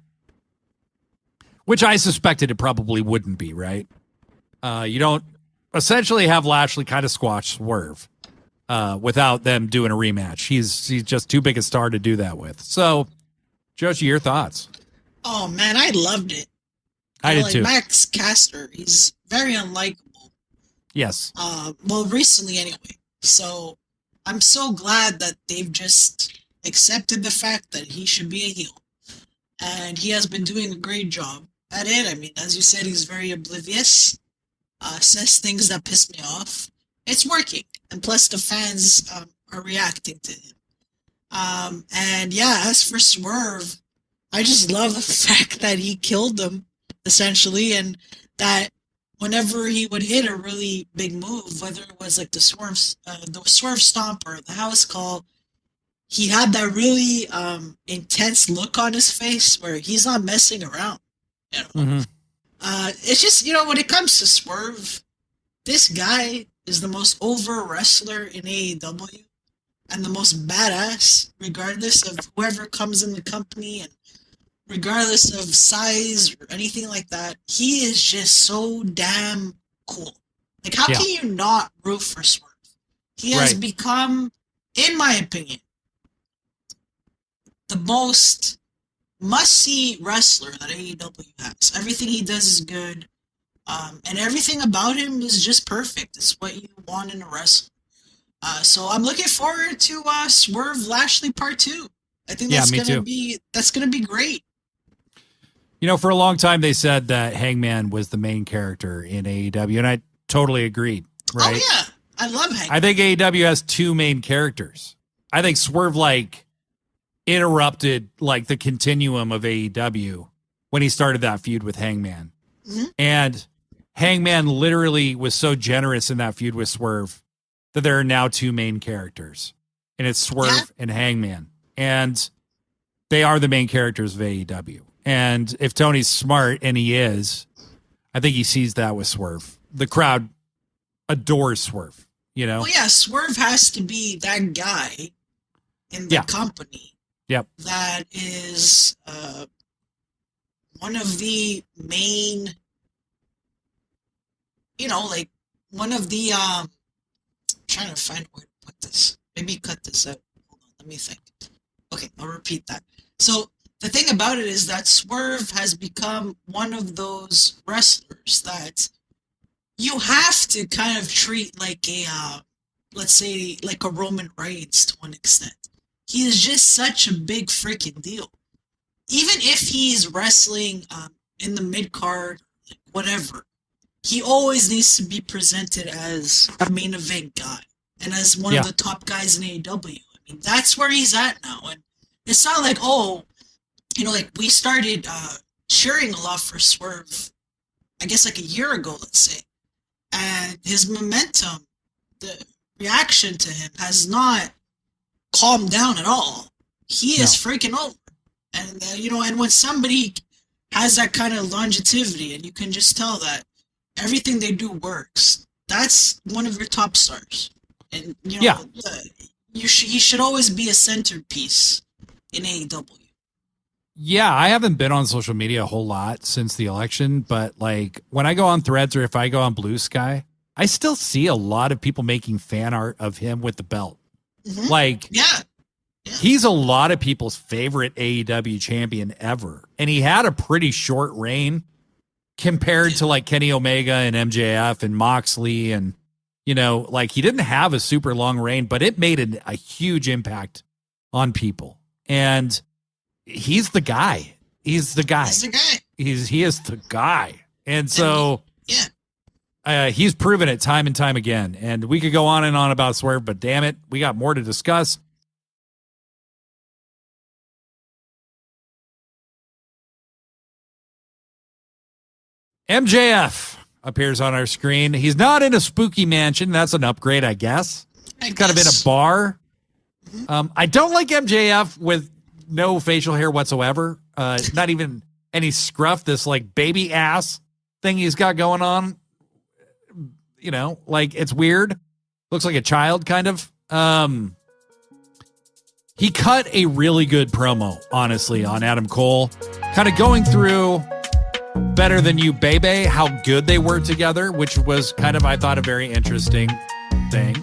Which I suspected it probably wouldn't be, right? You don't essentially have Lashley kind of squash Swerve without them doing a rematch. He's just too big a star to do that with. So, Joshi, your thoughts? Oh, man, I loved it. I did too. Max Caster, he's very unlikable. Yes. Well, recently anyway. So I'm so glad that they've just accepted the fact that he should be a heel. And he has been doing a great job at it. I mean, as you said, he's very oblivious. Says things that piss me off. It's working. And plus the fans are reacting to him. And yeah, as for Swerve, I just love the fact that he killed them, essentially, and that whenever he would hit a really big move, whether it was like the swerve stomp or the house call, he had that really intense look on his face where he's not messing around. You know? Mm-hmm. It's just, you know, when it comes to Swerve, this guy is the most over wrestler in AEW and the most badass, regardless of whoever comes in the company and regardless of size or anything like that. He is just so damn cool. Like, how can you not root for Swerve? He has become, in my opinion, the most must-see wrestler that AEW has. Everything he does is good, and everything about him is just perfect. It's what you want in a wrestler. So I'm looking forward to Swerve Lashley Part 2. I think that's gonna be great. You know, for a long time they said that Hangman was the main character in AEW, and I totally agreed. Right? Oh yeah, I love Hangman. I think AEW has two main characters. I think Swerve interrupted the continuum of AEW when he started that feud with Hangman, and Hangman literally was so generous in that feud with Swerve that there are now two main characters, and it's Swerve and Hangman, and they are the main characters of AEW. And if Tony's smart, and he is, I think he sees that with Swerve. The crowd adores Swerve, you know? Well, yeah, Swerve has to be that guy in the company that is one of the main, one of the, I'm trying to find a way to put this. Maybe cut this out. Hold on, let me think. Okay, I'll repeat that. So, the thing about it is that Swerve has become one of those wrestlers that you have to kind of treat like a, let's say, like a Roman Reigns to an extent. He is just such a big freaking deal. Even if he's wrestling in the mid-card, whatever, he always needs to be presented as a main event guy and as one of the top guys in AEW. I mean, that's where he's at now. And it's not like, we started cheering a lot for Swerve, I guess a year ago, let's say. And his momentum, the reaction to him has not calmed down at all. He is freaking over. And, and when somebody has that kind of longevity and you can just tell that everything they do works, that's one of your top stars. And, he should always be a centerpiece in AEW. Yeah, I haven't been on social media a whole lot since the election, but when I go on Threads or if I go on Blue Sky, I still see a lot of people making fan art of him with the belt. Mhm. Like, Yeah. he's a lot of people's favorite AEW champion ever. And he had a pretty short reign compared to like Kenny Omega and MJF and Moxley. And, you know, like he didn't have a super long reign, but it made a huge impact on people. And he's the guy. He's the guy. He's the guy. He is the guy. And so Yeah. he's proven it time and time again. And we could go on and on about Swerve, but damn it, we got more to discuss. MJF appears on our screen. He's not in a spooky mansion. That's an upgrade, I guess. He's kind of in a bar. I don't like MJF with no facial hair whatsoever. Not even any scruff. This like baby ass thing he's got going on. You know, like it's weird. Looks like a child kind of. He cut a really good promo, honestly, on Adam Cole. Kind of going through Better Than You, Baybeee, how good they were together, which was kind of, I thought, a very interesting thing.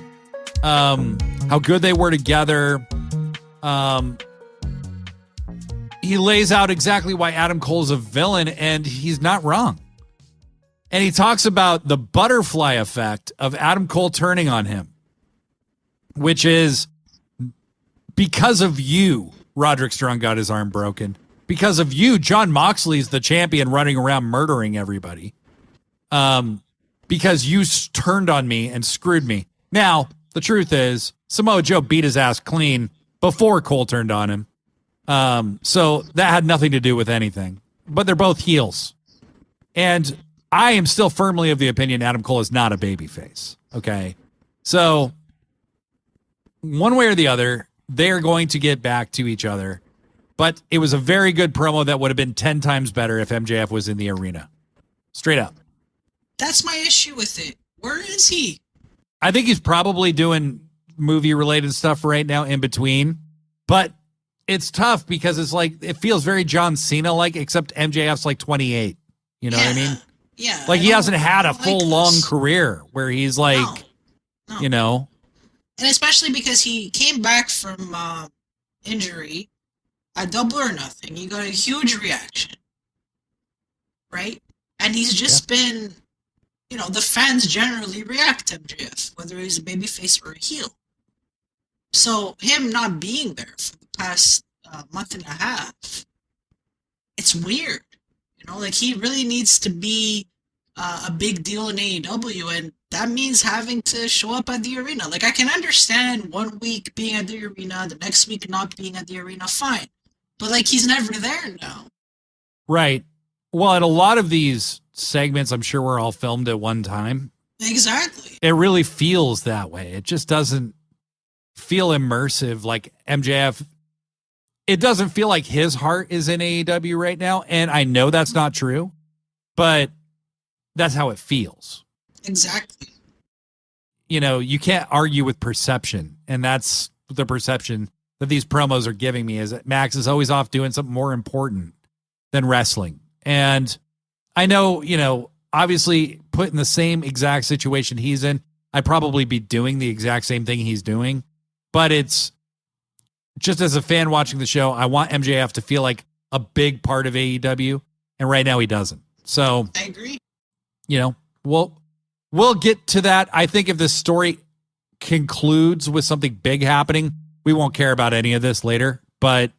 How good they were together. He lays out exactly why Adam Cole's a villain, and he's not wrong. And he talks about the butterfly effect of Adam Cole turning on him, which is because of you, Roderick Strong got his arm broken. Because of you, John Moxley's the champion running around murdering everybody. Because you turned on me and screwed me. Now, the truth is, Samoa Joe beat his ass clean before Cole turned on him. So that had nothing to do with anything. But they're both heels. And I am still firmly of the opinion Adam Cole is not a babyface. Okay? So, one way or the other, they're going to get back to each other. But it was a very good promo that would have been 10 times better if MJF was in the arena. Straight up. That's my issue with it. Where is he? I think he's probably doing movie-related stuff right now in between. But it's tough because it's like, it feels very John Cena-like, except MJF's like 28. You know what I mean? Yeah. Like, he hasn't had a full, long career where he's like, No. you know. And especially because he came back from injury at Double or Nothing. He got a huge reaction. Right? And he's just been, you know, the fans generally react to MJF, whether he's a babyface or a heel. So him not being there for the past month and a half, it's weird. You know, like he really needs to be a big deal in AEW, and that means having to show up at the arena. Like I can understand 1 week being at the arena, the next week not being at the arena, fine. But like he's never there now. Right. Well, and a lot of these segments, I'm sure were all filmed at one time. Exactly. It really feels that way. It just doesn't feel immersive like MJF. It doesn't feel like his heart is in AEW right now. And I know that's not true, but that's how it feels. Exactly. You know, you can't argue with perception. And that's the perception that these promos are giving me, is that Max is always off doing something more important than wrestling. And I know, you know, obviously put in the same exact situation he's in, I'd probably be doing the exact same thing he's doing. But it's just, as a fan watching the show, I want MJF to feel like a big part of AEW. And right now he doesn't. So I agree. You know, we'll get to that. I think if this story concludes with something big happening, we won't care about any of this later, but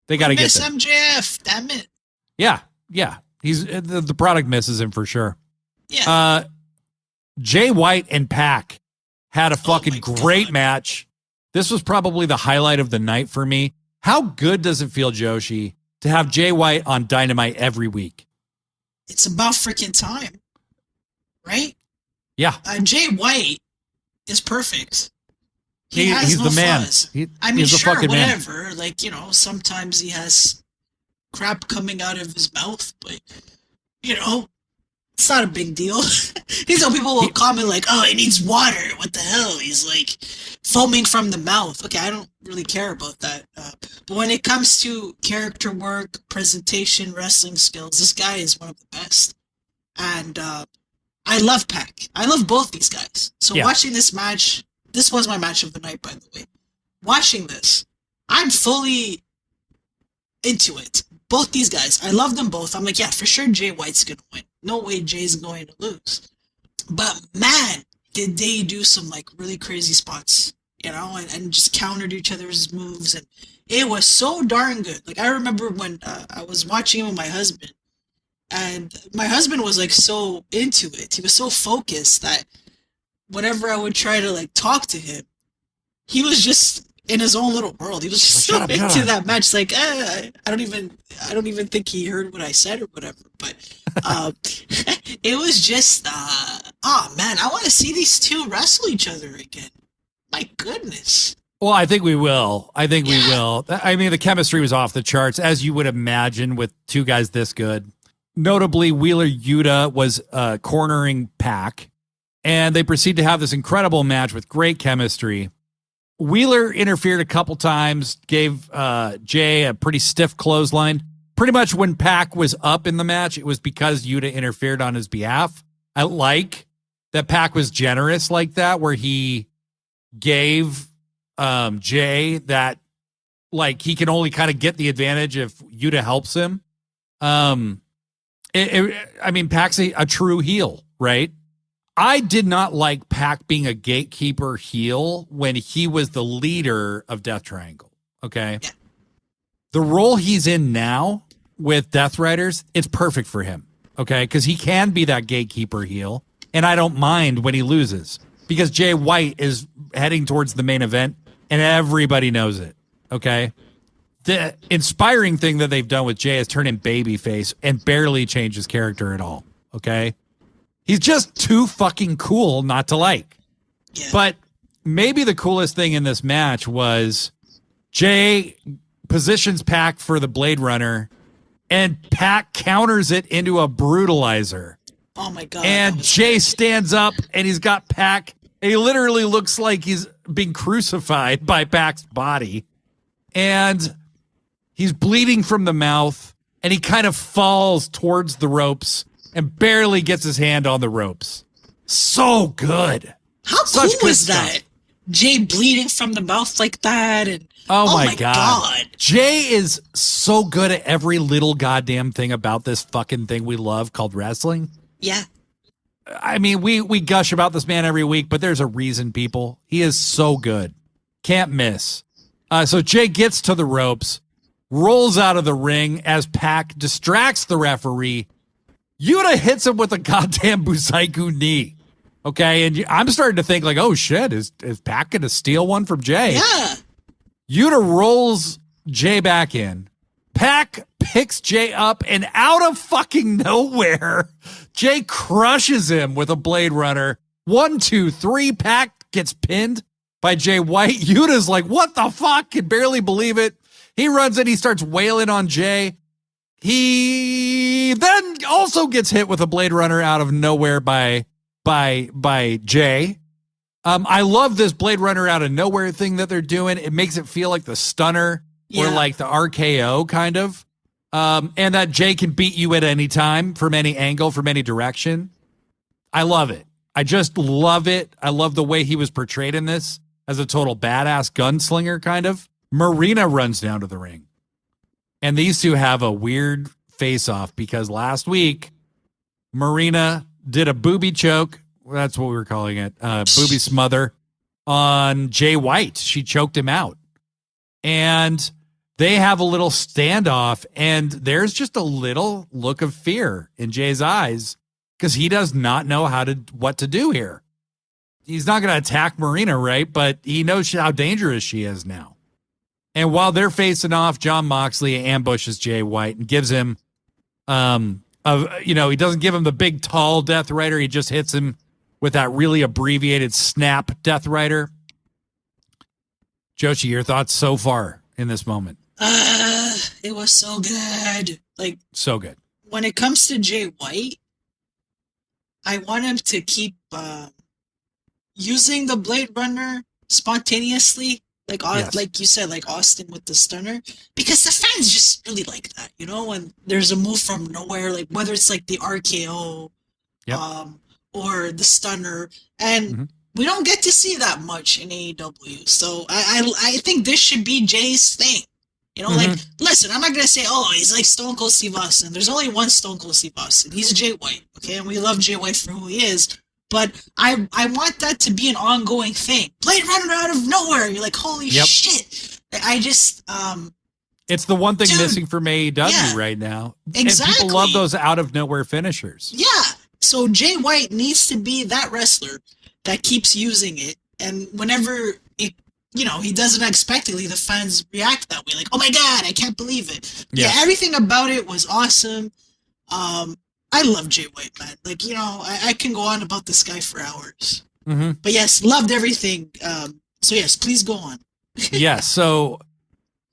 they got to get there. MJF, damn it. Yeah. He's the product misses him for sure. Yeah. Jay White and Pac had a fucking great match. This was probably the highlight of the night for me. How good does it feel, Joshi, to have Jay White on Dynamite every week? It's about freaking time. Right? Yeah. Jay White is perfect. He's the man. I mean, he's sure, fucking whatever. Man. Like, you know, sometimes he has crap coming out of his mouth, but, you know, it's not a big deal. These are people will comment like, oh, he needs water. What the hell? He's like foaming from the mouth. Okay, I don't really care about that. But when it comes to character work, presentation, wrestling skills, this guy is one of the best. And I love Pac. I love both these guys. So Yeah. watching this match, this was my match of the night, by the way. Watching this, I'm fully into it. Both these guys, I love them both. I'm like, yeah, for sure Jay White's gonna win. No way Jay's going to lose. But man, did they do some like really crazy spots, and just countered each other's moves, and it was so darn good. Like I remember when I was watching it with my husband, and my husband was like so into it. He was so focused that whenever I would try to like talk to him, he was just in his own little world. He was just so into that match. Like, I don't even think he heard what I said or whatever. But it was just, oh man, I want to see these two wrestle each other again. My goodness. Well, I think we will. We will. I mean, the chemistry was off the charts, as you would imagine with two guys this good. Notably, Wheeler Yuta was cornering Pac, and they proceed to have this incredible match with great chemistry. Wheeler interfered a couple times, gave Jay a pretty stiff clothesline. Pretty much when Pac was up in the match, it was because Yuta interfered on his behalf. I like that Pac was generous like that, where he gave Jay that, like, he can only kind of get the advantage if Yuta helps him. I mean, Pac's a true heel, right? I did not like Pac being a gatekeeper heel when he was the leader of Death Triangle, okay? Yeah. The role he's in now with Death Riders, it's perfect for him, okay? Because he can be that gatekeeper heel, and I don't mind when he loses because Jay White is heading towards the main event, and everybody knows it, okay? The inspiring thing that they've done with Jay is turn him babyface and barely change his character at all, okay? He's just too fucking cool not to like. Yeah. But maybe the coolest thing in this match was Jay positions Pac for the Blade Runner, and Pac counters it into a brutalizer. Oh my God. And Jay stands up, and he's got Pac. He literally looks like he's being crucified by Pac's body. And he's bleeding from the mouth, and he kind of falls towards the ropes and barely gets his hand on the ropes. So good. How Such cool good was stuff. that? Jay bleeding from the mouth like that, and Oh my God. Jay is so good at every little goddamn thing about this fucking thing we love called wrestling. Yeah. I mean, we gush about this man every week, but there's a reason, people. He is so good. Can't miss. So Jay gets to the ropes, rolls out of the ring as Pac distracts the referee. Yuta hits him with a goddamn Busaiku knee. Okay, and I'm starting to think like, oh shit, is Pac going to steal one from Jay? Yeah. Yuta rolls Jay back in. Pac picks Jay up, and out of fucking nowhere, Jay crushes him with a Blade Runner. 1, 2, 3. Pac gets pinned by Jay White. Yuta's like, what the fuck? Can barely believe it. He runs in. He starts wailing on Jay. He then also gets hit with a Blade Runner out of nowhere by Jay. I love this Blade Runner out of nowhere thing that they're doing. It makes it feel like the stunner or like the RKO kind of. And that Jay can beat you at any time from any angle, from any direction. I love it. I just love it. I love the way he was portrayed in this as a total badass gunslinger kind of. Marina runs down to the ring. And these two have a weird face-off because last week, Marina did a booby choke. That's what we were calling it. Booby smother on Jay White. She choked him out. And they have a little standoff, and there's just a little look of fear in Jay's eyes because he does not know what to do here. He's not going to attack Marina, right? But he knows how dangerous she is now. And while they're facing off, Jon Moxley ambushes Jay White and gives him, he doesn't give him the big, tall Death Rider. He just hits him with that really abbreviated snap Death Rider. Joshi, your thoughts so far in this moment? It was so good. Like, so good. When it comes to Jay White, I want him to keep using the Blade Runner spontaneously. Like you said, like Austin with the stunner, because the fans just really like that, when there's a move from nowhere, like whether it's like the RKO, yep. or the stunner, and we don't get to see that much in AEW. So I think this should be Jay's thing. You know, like, listen, I'm not gonna say, oh, he's like Stone Cold Steve Austin. There's only one Stone Cold Steve Austin. He's Jay White, okay, and we love Jay White for who he is. But I want that to be an ongoing thing. Blade Runner out of nowhere. You're like, holy shit. I just it's the one thing missing from AEW right now. Exactly. And people love those out of nowhere finishers. Yeah. So Jay White needs to be that wrestler that keeps using it, and whenever it, you know, he does it unexpectedly, the fans react that way. Like, oh my God, I can't believe it. Yeah, everything about it was awesome. I love Jay White, man. Like, you know, I can go on about this guy for hours. But yes, loved everything. So yes, please go on. Yes. So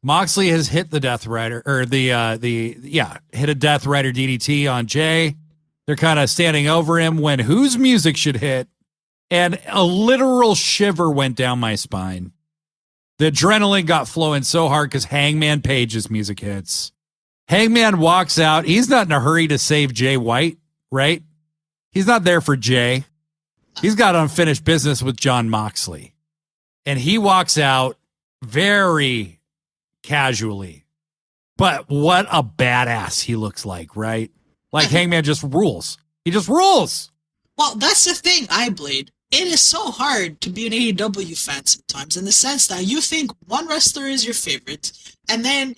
Moxley has hit the Death Rider, or hit a Death Rider DDT on Jay. They're kind of standing over him when whose music should hit, and a literal shiver went down my spine. The adrenaline got flowing so hard because Hangman Page's music hits. Hangman walks out. He's not in a hurry to save Jay White, right? He's not there for Jay. He's got unfinished business with Jon Moxley. And he walks out very casually. But what a badass he looks like, right? Like Hangman just rules. He just rules. Well, that's the thing, Blade. It is so hard to be an AEW fan sometimes, in the sense that you think one wrestler is your favorite, and then,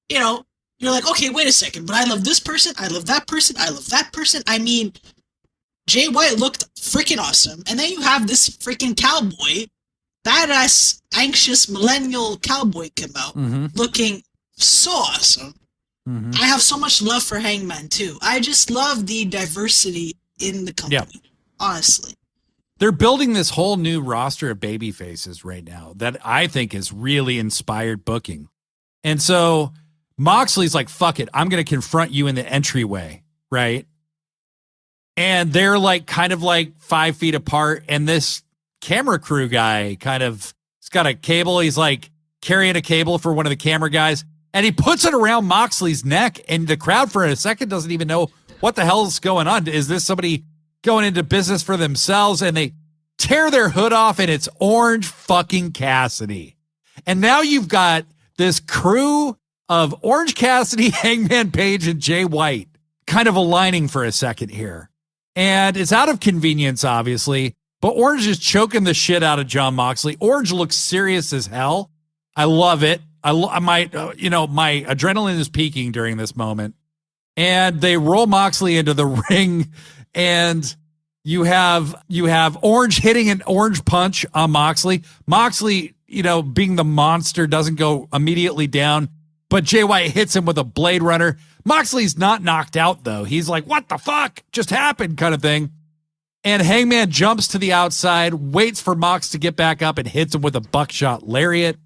you know, you're like, okay, wait a second, but I love this person, I love that person, I love that person. I mean, Jay White looked freaking awesome, and then you have this freaking cowboy, badass, anxious millennial cowboy come out, looking so awesome. I have so much love for Hangman, too. I just love the diversity in the company, honestly. They're building this whole new roster of baby faces right now that I think is really inspired booking. And so Moxley's like, fuck it, I'm going to confront you in the entryway, right? And they're like kind of like 5 feet apart, and this camera crew guy he's got a cable, he's like carrying a cable for one of the camera guys, and he puts it around Moxley's neck, and the crowd for a second doesn't even know what the hell is going on. Is this somebody going into business for themselves? And they tear their hood off, and it's Orange fucking Cassidy. And now you've got this crew of Orange Cassidy, Hangman Page, and Jay White kind of aligning for a second here. And it's out of convenience, obviously, but Orange is choking the shit out of Jon Moxley. Orange looks serious as hell. I love it. My adrenaline is peaking during this moment. And they roll Moxley into the ring, and you have Orange hitting an orange punch on Moxley. Moxley, being the monster, doesn't go immediately down, but Jay White hits him with a Blade Runner. Moxley's not knocked out, though. He's like, what the fuck just happened, kind of thing. And Hangman jumps to the outside, waits for Mox to get back up, and hits him with a buckshot lariat.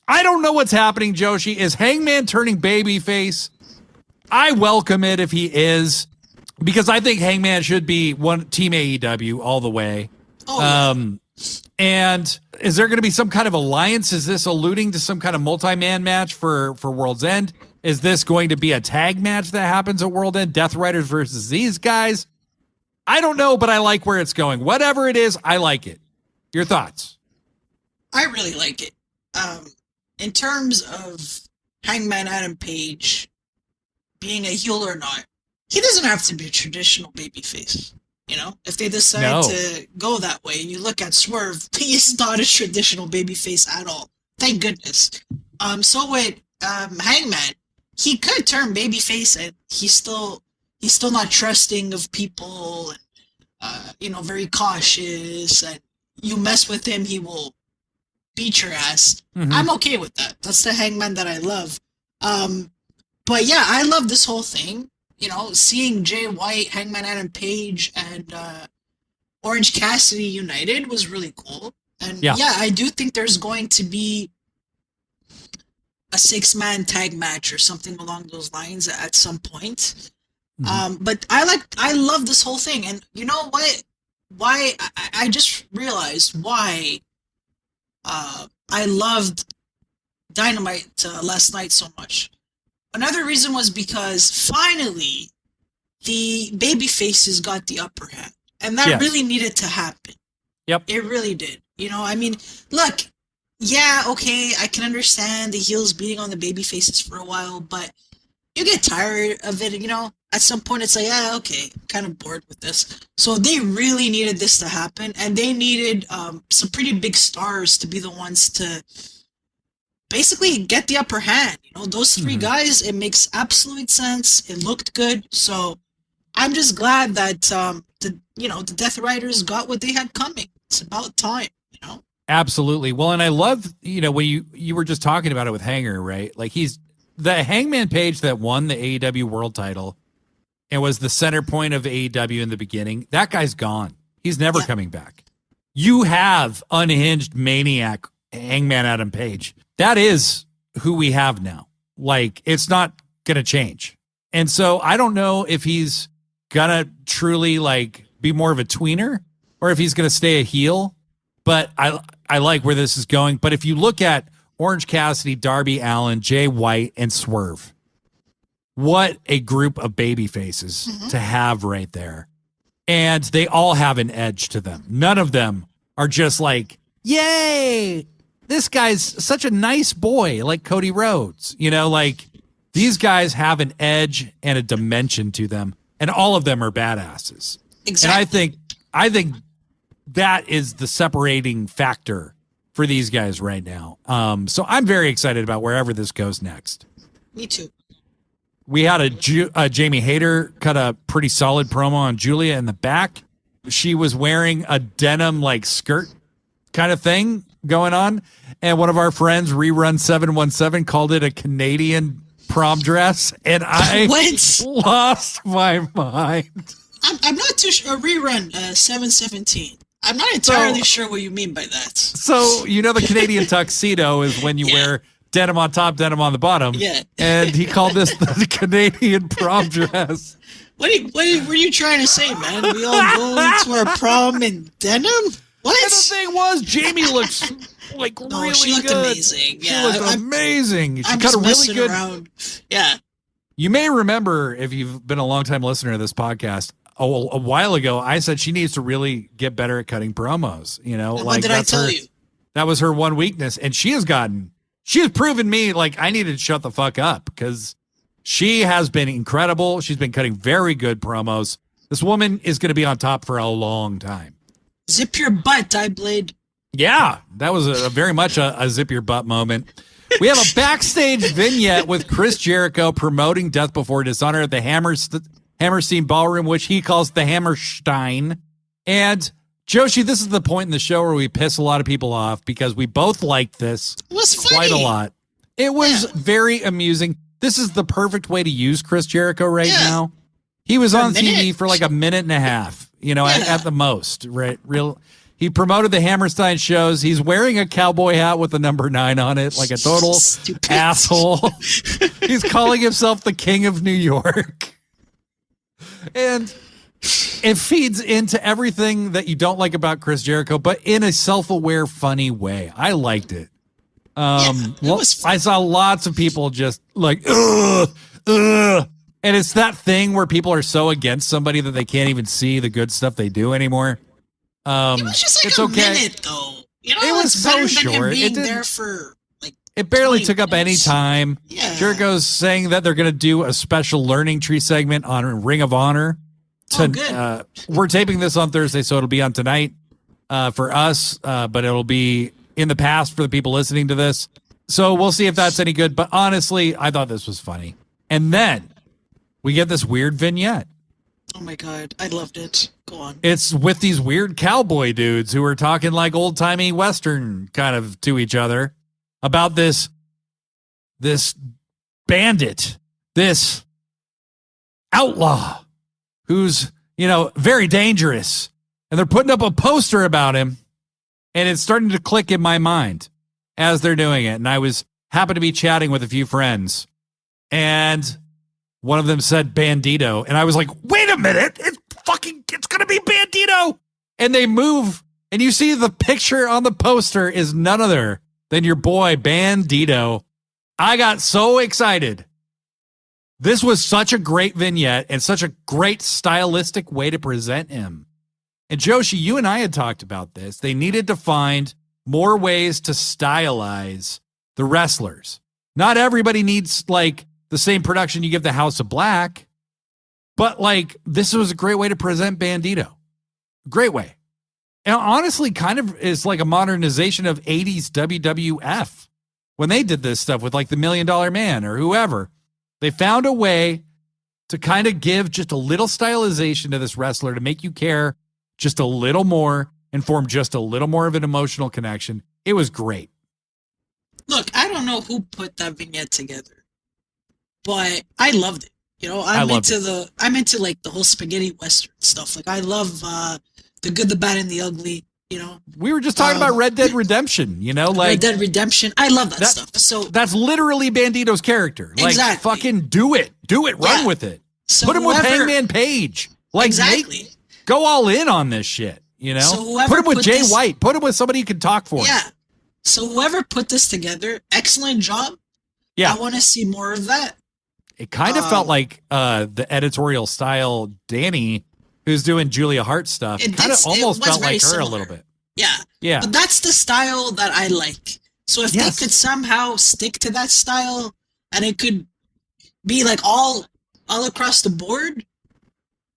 I don't know what's happening, Joshi. Is Hangman turning babyface? I welcome it if he is, because I think Hangman should be one Team AEW all the way. And is there going to be some kind of alliance? Is this alluding to some kind of multi-man match for World's End? Is this going to be a tag match that happens at World End? Death Riders versus these guys? I don't know, but I like where it's going. Whatever it is, I like it. Your thoughts? I really like it. In terms of Hangman Adam Page being a heel or not, he doesn't have to be a traditional babyface. If they decide to go that way, and you look at Swerve, he is not a traditional babyface at all. Thank goodness. So with Hangman, he could turn babyface, and he's still not trusting of people, and very cautious. And you mess with him, he will beat your ass. I'm okay with that. That's the Hangman that I love. But yeah, I love this whole thing. Seeing Jay White, Hangman Adam Page, and Orange Cassidy united was really cool. And I do think there's going to be a 6-man tag match or something along those lines at some point. But I love this whole thing. And you know what? Why I just realized why I loved Dynamite last night so much. Another reason was because finally the baby faces got the upper hand. And that Yes. really needed to happen. Yep. It really did. You know, I mean, look, yeah, okay, I can understand the heels beating on the baby faces for a while, but you get tired of it, you know? At some point, it's like, yeah, okay, I'm kind of bored with this. So they really needed this to happen, and they needed some pretty big stars to be the ones to basically get the upper hand. You know, those three guys, it makes absolute sense. It looked good. So I'm just glad that the Death Riders got what they had coming. It's about time, you know? Absolutely. Well, and I love, when you were just talking about it with Hanger, right? Like he's the Hangman Page that won the AEW World title and was the center point of AEW in the beginning. That guy's gone. He's never coming back. You have unhinged maniac Hangman Adam Page. That is who we have now. Like, it's not going to change. And so I don't know if he's going to truly like be more of a tweener or if he's going to stay a heel, but I like where this is going. But if you look at Orange Cassidy, Darby Allin, Jay White, and Swerve, what a group of baby faces to have right there. And they all have an edge to them. None of them are just like, yay, this guy's such a nice boy, like Cody Rhodes. Like these guys have an edge and a dimension to them, and all of them are badasses. Exactly. And I think that is the separating factor for these guys right now. So I'm very excited about wherever this goes next. Me too. We had a Jamie Hayter cut a pretty solid promo on Julia in the back. She was wearing a denim like skirt kind of thing going on. And one of our friends, Rerun 717, called it a Canadian prom dress. And I lost my mind. I'm not too sure. Rerun 717. I'm not entirely sure what you mean by that. So, the Canadian tuxedo is when you wear denim on top, denim on the bottom. Yeah. And he called this the Canadian prom dress. What were you trying to say, man? We all go to our prom in denim? What? And the thing was, Jamie looks like really she looked good. amazing. She Yeah, looked amazing. She I'm cut just a really messing good. around. Yeah. You may remember, if you've been a longtime listener to this podcast, a while ago, I said she needs to really get better at cutting promos. What did I tell you? That was her one weakness, and she has proven me like I needed to shut the fuck up because she has been incredible. She's been cutting very good promos. This woman is going to be on top for a long time. Zip your butt, Blade. Yeah, that was a very much a zip your butt moment. We have a backstage vignette with Chris Jericho promoting Death Before Dishonor at the Hammerstein Ballroom, which he calls the Hammerstein. And Joshi, this is the point in the show where we piss a lot of people off because we both liked this quite a lot. It was very amusing. This is the perfect way to use Chris Jericho right now. He was on TV for like a minute and a half, at the most, right? He promoted the Hammerstein shows. He's wearing a cowboy hat with the number 9 on it, like a total asshole. He's calling himself the King of New York. And it feeds into everything that you don't like about Chris Jericho, but in a self-aware, funny way. I liked it. I saw lots of people just like, ugh. And it's that thing where people are so against somebody that they can't even see the good stuff they do anymore. It was just like minute, though. It was so short. It there for like it barely took up any time. Yeah. Jericho's saying that they're going to do a special learning tree segment on Ring of Honor. Good. We're taping this on Thursday, so it'll be on tonight for us, but it'll be in the past for the people listening to this. So we'll see if that's any good. But honestly, I thought this was funny. And then we get this weird vignette. Oh my God, I loved it. Go on. It's with these weird cowboy dudes who are talking like old-timey Western kind of to each other about this bandit, this outlaw who's, very dangerous. And they're putting up a poster about him, and it's starting to click in my mind as they're doing it. And I happened to be chatting with a few friends, and one of them said Bandido, and I was like, wait a minute, it's going to be Bandido. And they move, and you see the picture on the poster is none other than your boy Bandido. I got so excited. This was such a great vignette and such a great stylistic way to present him. And Joshi, you and I had talked about this. They needed to find more ways to stylize the wrestlers. Not everybody needs like the same production you give the House of Black, but like this was a great way to present Bandido. Great way. And honestly, kind of is like a modernization of 80s WWF when they did this stuff with like the $1 Million Man or whoever. They found a way to kind of give just a little stylization to this wrestler to make you care just a little more and form just a little more of an emotional connection. It was great. Look, I don't know who put that vignette together, but I loved it. You know, I'm into like the whole spaghetti western stuff. Like I love the good, the bad, and the ugly. You know, we were just talking about Red Dead Redemption. You know, like Red Dead Redemption. I love that stuff. So that's literally Bandido's character. Like, exactly. Fucking do it, run with it. So put him with Hangman Page. Like, exactly. Go all in on this shit. You know, so put him with Jay White. Put him with somebody you can talk for. Yeah. So whoever put this together, excellent job. Yeah, I want to see more of that. It kind of felt like the editorial style Danny, who's doing Julia Hart stuff, kind of almost felt like her similar. a little bit. Yeah. Yeah. But that's the style that I like. So if they could somehow stick to that style and it could be like all across the board,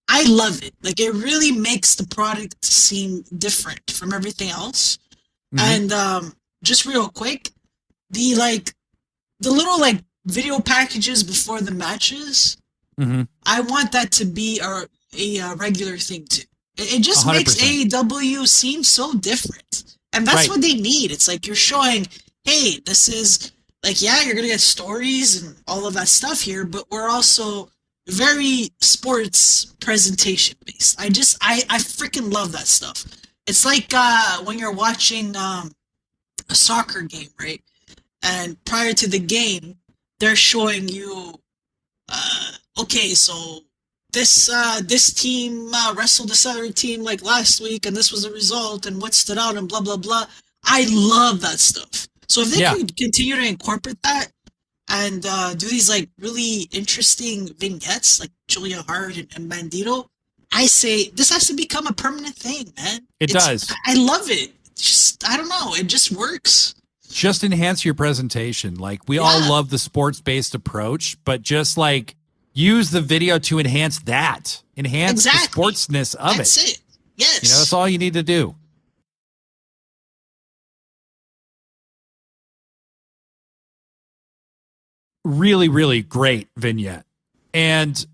I love it. Like it really makes the product seem different from everything else. Mm-hmm. And just real quick, the little like video packages before the matches, mm-hmm. I want that to be a regular thing too. It just 100%. Makes AEW seem so different. And that's what they need. It's like you're showing, hey, this is like, yeah, you're going to get stories and all of that stuff here, but we're also very sports presentation based. I freaking love that stuff. It's like when you're watching a soccer game, right? And prior to the game, they're showing you, okay, so this team wrestled this other team like last week, and this was the result, and what stood out, and blah blah blah. I love that stuff. So if they can continue to incorporate that and do these like really interesting vignettes, like Julia Hart and Bandido, I say this has to become a permanent thing, man. It does. I love it. Just I don't know. It just works. Just enhance your presentation. Like we all love the sports-based approach, but just like use the video to enhance that. Enhance the sportsness of That's it. Yes. You know, that's all you need to do. Really, really great vignette. And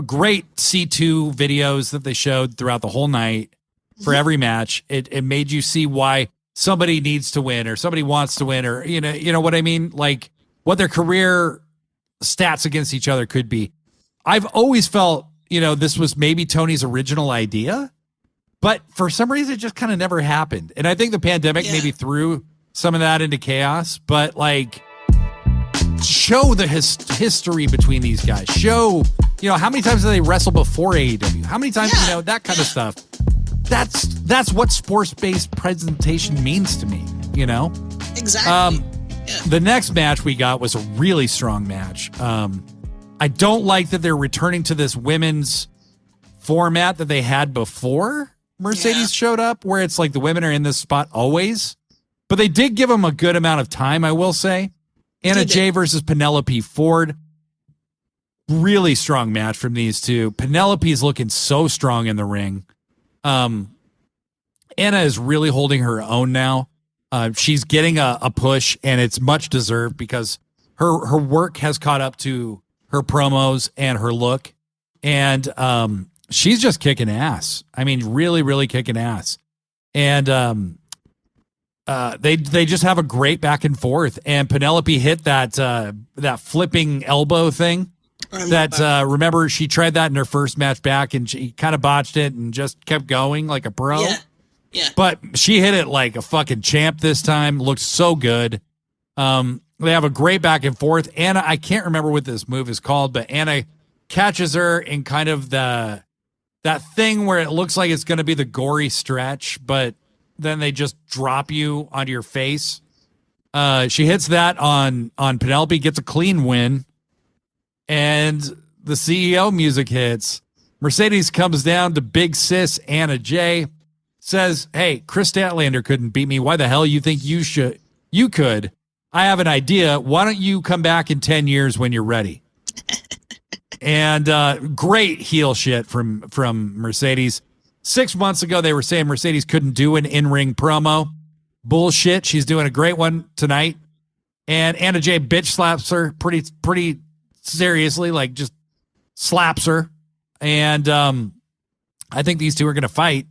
great C2 videos that they showed throughout the whole night for every match. It made you see why somebody needs to win or somebody wants to win, or you know what I mean? Like what their career stats against each other could be. I've always felt, this was maybe Tony's original idea, but for some reason it just kind of never happened. And I think the pandemic maybe threw some of that into chaos, but like show the history between these guys. Show, how many times did they wrestle before AEW? How many times, that kind of stuff. That's what sports-based presentation means to me, Exactly. The next match we got was a really strong match. I don't like that they're returning to this women's format that they had before Mercedes showed up, where it's like the women are in this spot always. But they did give them a good amount of time, I will say. Anna Jay versus Penelope Ford. Really strong match from these two. Penelope's looking so strong in the ring. Anna is really holding her own now. She's getting a push, and it's much deserved because her work has caught up to her promos and her look. And she's just kicking ass. I mean, really, really kicking ass. And they just have a great back and forth. And Penelope hit that flipping elbow thing. Remember, she tried that in her first match back, and she kind of botched it and just kept going like a pro. Yeah. But she hit it like a fucking champ this time. Looked so good. They have a great back and forth. Anna, I can't remember what this move is called, but Anna catches her in kind of that thing where it looks like it's going to be the gory stretch, but then they just drop you onto your face. She hits that on Penelope, gets a clean win, and the CEO music hits. Mercedes comes down to big sis Anna Jay, says, hey, Chris Statlander couldn't beat me. Why the hell you think you could? I have an idea. Why don't you come back in 10 years when you're ready? And great heel shit from Mercedes. 6 months ago, they were saying Mercedes couldn't do an in-ring promo. Bullshit. She's doing a great one tonight. And Anna Jay bitch slaps her pretty seriously, like just slaps her. And I think these two are going to fight.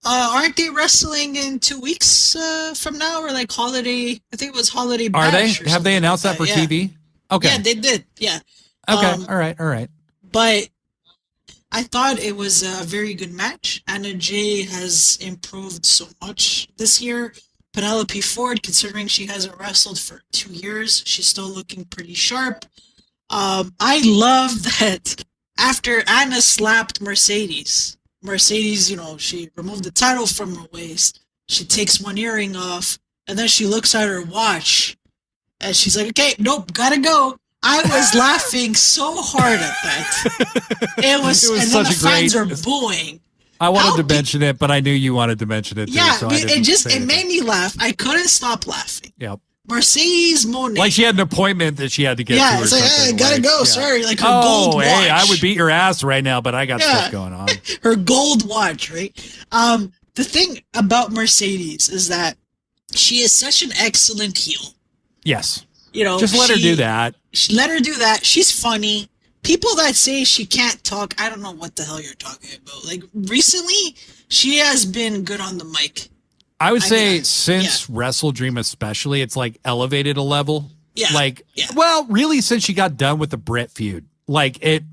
Aren't they wrestling in 2 weeks from now, or like holiday? I think it was holiday. Are they? Have they announced that for TV? Okay. Yeah, they did. Yeah. Okay. All right. But I thought it was a very good match. Anna Jay has improved so much this year. Penelope Ford, considering she hasn't wrestled for 2 years, she's still looking pretty sharp. I love that after Anna slapped Mercedes, she removed the title from her waist. She takes one earring off, and then she looks at her watch, and she's like, okay, nope, gotta go. I was laughing so hard at that. It was and then the fans are booing. I wanted to mention it, but I knew you wanted to mention it too. Yeah, so it made me laugh. I couldn't stop laughing. Yep. Mercedes Moné. Like she had an appointment that she had to get to. Yeah, it's like, hey, gotta go, sorry. Like her gold watch. Hey, I would beat your ass right now, but I got stuff going on. Her gold watch, right? The thing about Mercedes is that she is such an excellent heel. Yes. Just let her do that. Let her do that. She's funny. People that say she can't talk, I don't know what the hell you're talking about. Like, recently, she has been good on the mic. I would say since Wrestle Dream especially, it's like elevated a level. Yeah. Well, really since she got done with the Brit feud. Like, it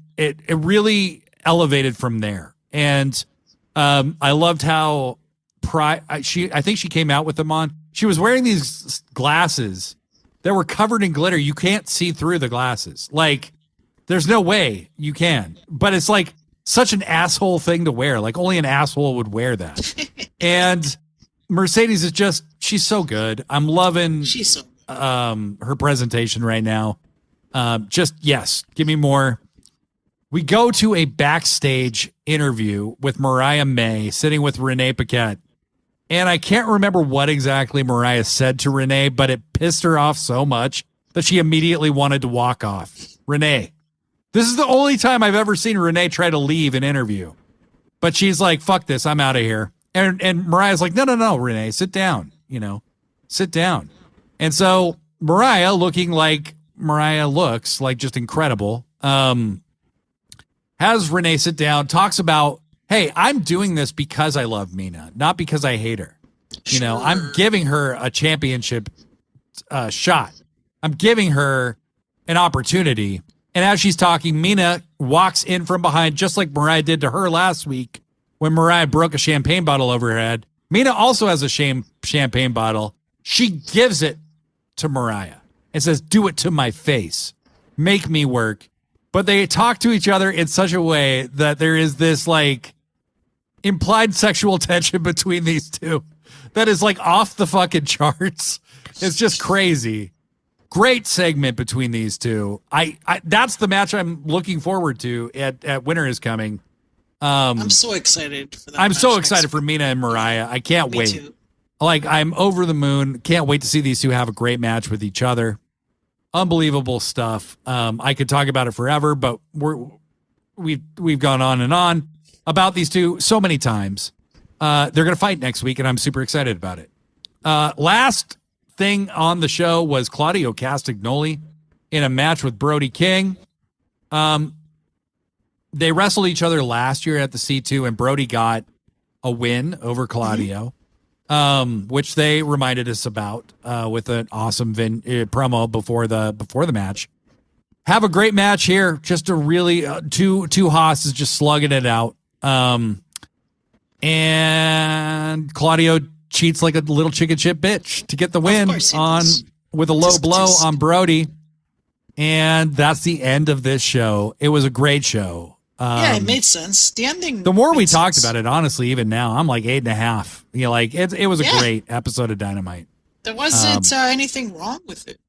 really elevated from there. And I loved how I think she came out with them on. She was wearing these glasses that were covered in glitter. You can't see through the glasses. Like, there's no way you can. But it's like such an asshole thing to wear. Like, only an asshole would wear that. And Mercedes is just, she's so good. I'm loving her presentation right now. Yes, give me more. We go to a backstage interview with Mariah May sitting with Renee Paquette. And I can't remember what exactly Mariah said to Renee, but it pissed her off so much that she immediately wanted to walk off. Renee, this is the only time I've ever seen Renee try to leave an interview. But she's like, fuck this, I'm out of here. And Mariah's like, no, Renee, sit down, sit down. And so Mariah, looking like Mariah looks, like just incredible, has Renee sit down, talks about, hey, I'm doing this because I love Mina, not because I hate her. I'm giving her a championship shot. I'm giving her an opportunity. And as she's talking, Mina walks in from behind, just like Mariah did to her last week when Mariah broke a champagne bottle over her head. Mina also has a champagne bottle. She gives it to Mariah and says, do it to my face. Make me work. But they talk to each other in such a way that there is this like implied sexual tension between these two that is like off the fucking charts. It's just crazy. Great segment between these two. I that's the match I'm looking forward to at Winter is Coming. I'm so excited for that. I'm so excited for Mina and Mariah. I can't wait. Too. Like, I'm over the moon. Can't wait to see these two have a great match with each other. Unbelievable stuff. I could talk about it forever, but we've gone on and on about these two so many times. They're going to fight next week, and I'm super excited about it. Last thing on the show was Claudio Castagnoli in a match with Brody King. They wrestled each other last year at the C2, and Brody got a win over Claudio, which they reminded us about with an awesome promo before the match. Have a great match here. Just a really two hosses just slugging it out. And Claudio cheats like a little chicken shit bitch to get the win with a low blow on Brody. And that's the end of this show. It was a great show. Yeah, it made sense. The ending. The more we talked about it, honestly, even now, I'm like 8.5. It was a great episode of Dynamite. There wasn't anything wrong with it.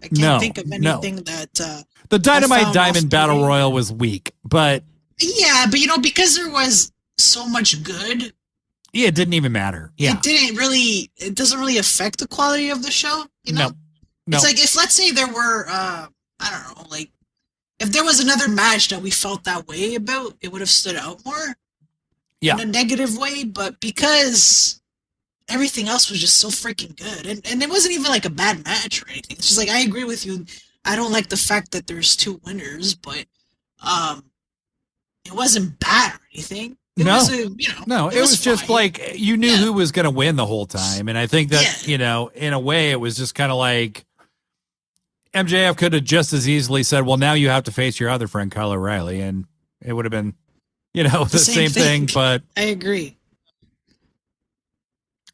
I can't think of anything that. The Dynamite Diamond Battle Royal was weak, but Yeah, but because there was so much good, Yeah, it didn't even matter. Yeah. it doesn't really affect the quality of the show, No. It's like if, let's say, there were, I don't know, like, if there was another match that we felt that way about, it would have stood out more in a negative way, but because everything else was just so freaking good, and it wasn't even like a bad match or anything. It's just like, I agree with you. I don't like the fact that there's two winners, but it wasn't bad or anything. It was just fine. Like you knew who was going to win the whole time, and I think that in a way, it was just kind of like MJF could have just as easily said, "Well, now you have to face your other friend Kyle O'Reilly," and it would have been, the same thing. But I agree.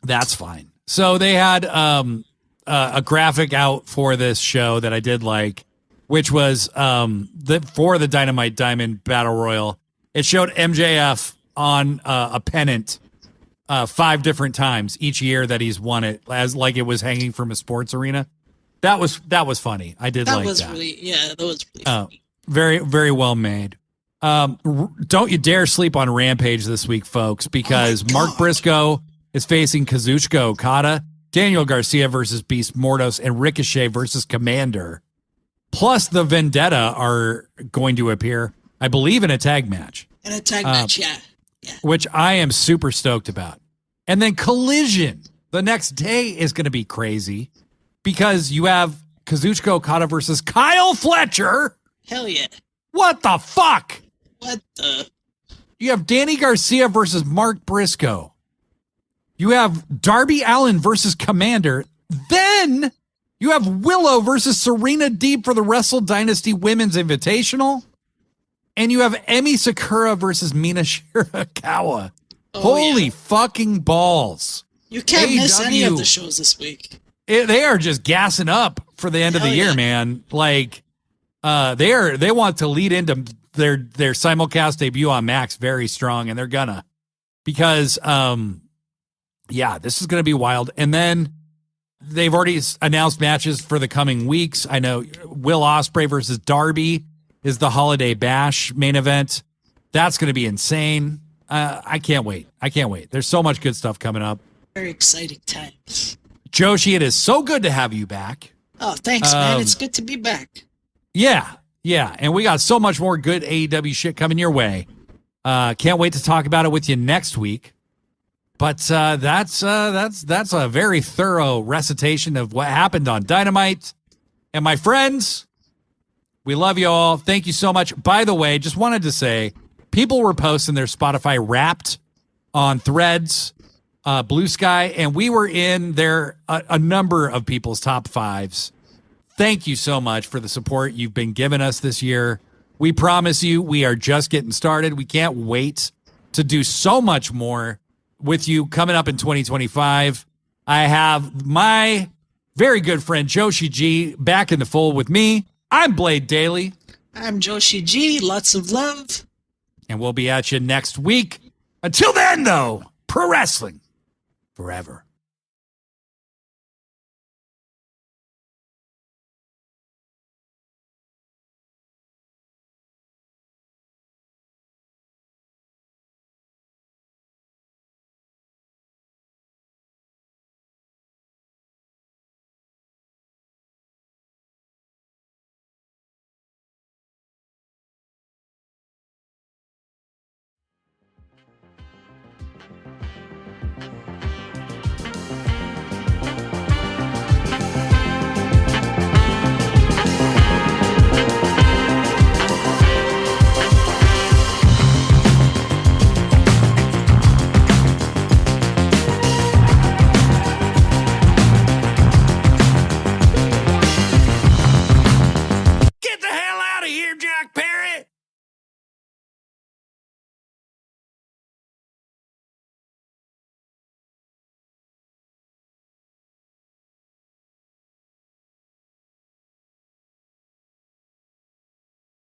That's fine. So they had a graphic out for this show that I did like, which was for the Dynamite Diamond Battle Royal. It showed MJF on a pennant 5 different times each year that he's won it, as like it was hanging from a sports arena. That was funny. I did like that. That was really funny. Very, very well made. Don't you dare sleep on Rampage this week, folks, because Mark Briscoe is facing Kazuchika Okada, Daniel Garcia versus Beast Mordos, and Ricochet versus Commander. Plus, the Vendetta are going to appear, I believe, in a tag match. In a tag match, yeah. Which I am super stoked about. And then Collision the next day is going to be crazy because you have Kazuchika Okada versus Kyle Fletcher. Hell yeah. What the fuck? What the? You have Danny Garcia versus Mark Briscoe. You have Darby Allin versus Commander. Then you have Willow versus Serena Deeb for the Wrestle Dynasty Women's Invitational. And you have Emi Sakura versus Mina Shirakawa. Holy fucking balls. You can't miss any of the shows this week. They are just gassing up for the end of the year, man. Like, they want to lead into their simulcast debut on Max very strong, and they're gonna. Because, this is going to be wild. And then they've already announced matches for the coming weeks. I know Will Ospreay versus Darby is the Holiday Bash main event. That's going to be insane. I can't wait. There's so much good stuff coming up. Very exciting times. Joshi, it is so good to have you back. Oh, thanks, man. It's good to be back. Yeah. And we got so much more good AEW shit coming your way. Can't wait to talk about it with you next week. But that's a very thorough recitation of what happened on Dynamite. And my friends, we love you all. Thank you so much. By the way, just wanted to say, people were posting their Spotify Wrapped on Threads, Blue Sky, and we were in there a number of people's top 5s. Thank you so much for the support you've been giving us this year. We promise you we are just getting started. We can't wait to do so much more with you coming up in 2025. I have my very good friend Joshi G back in the fold with me. I'm Blade Daly. I'm Joshi G. Lots of love. And we'll be at you next week. Until then, though, pro wrestling forever.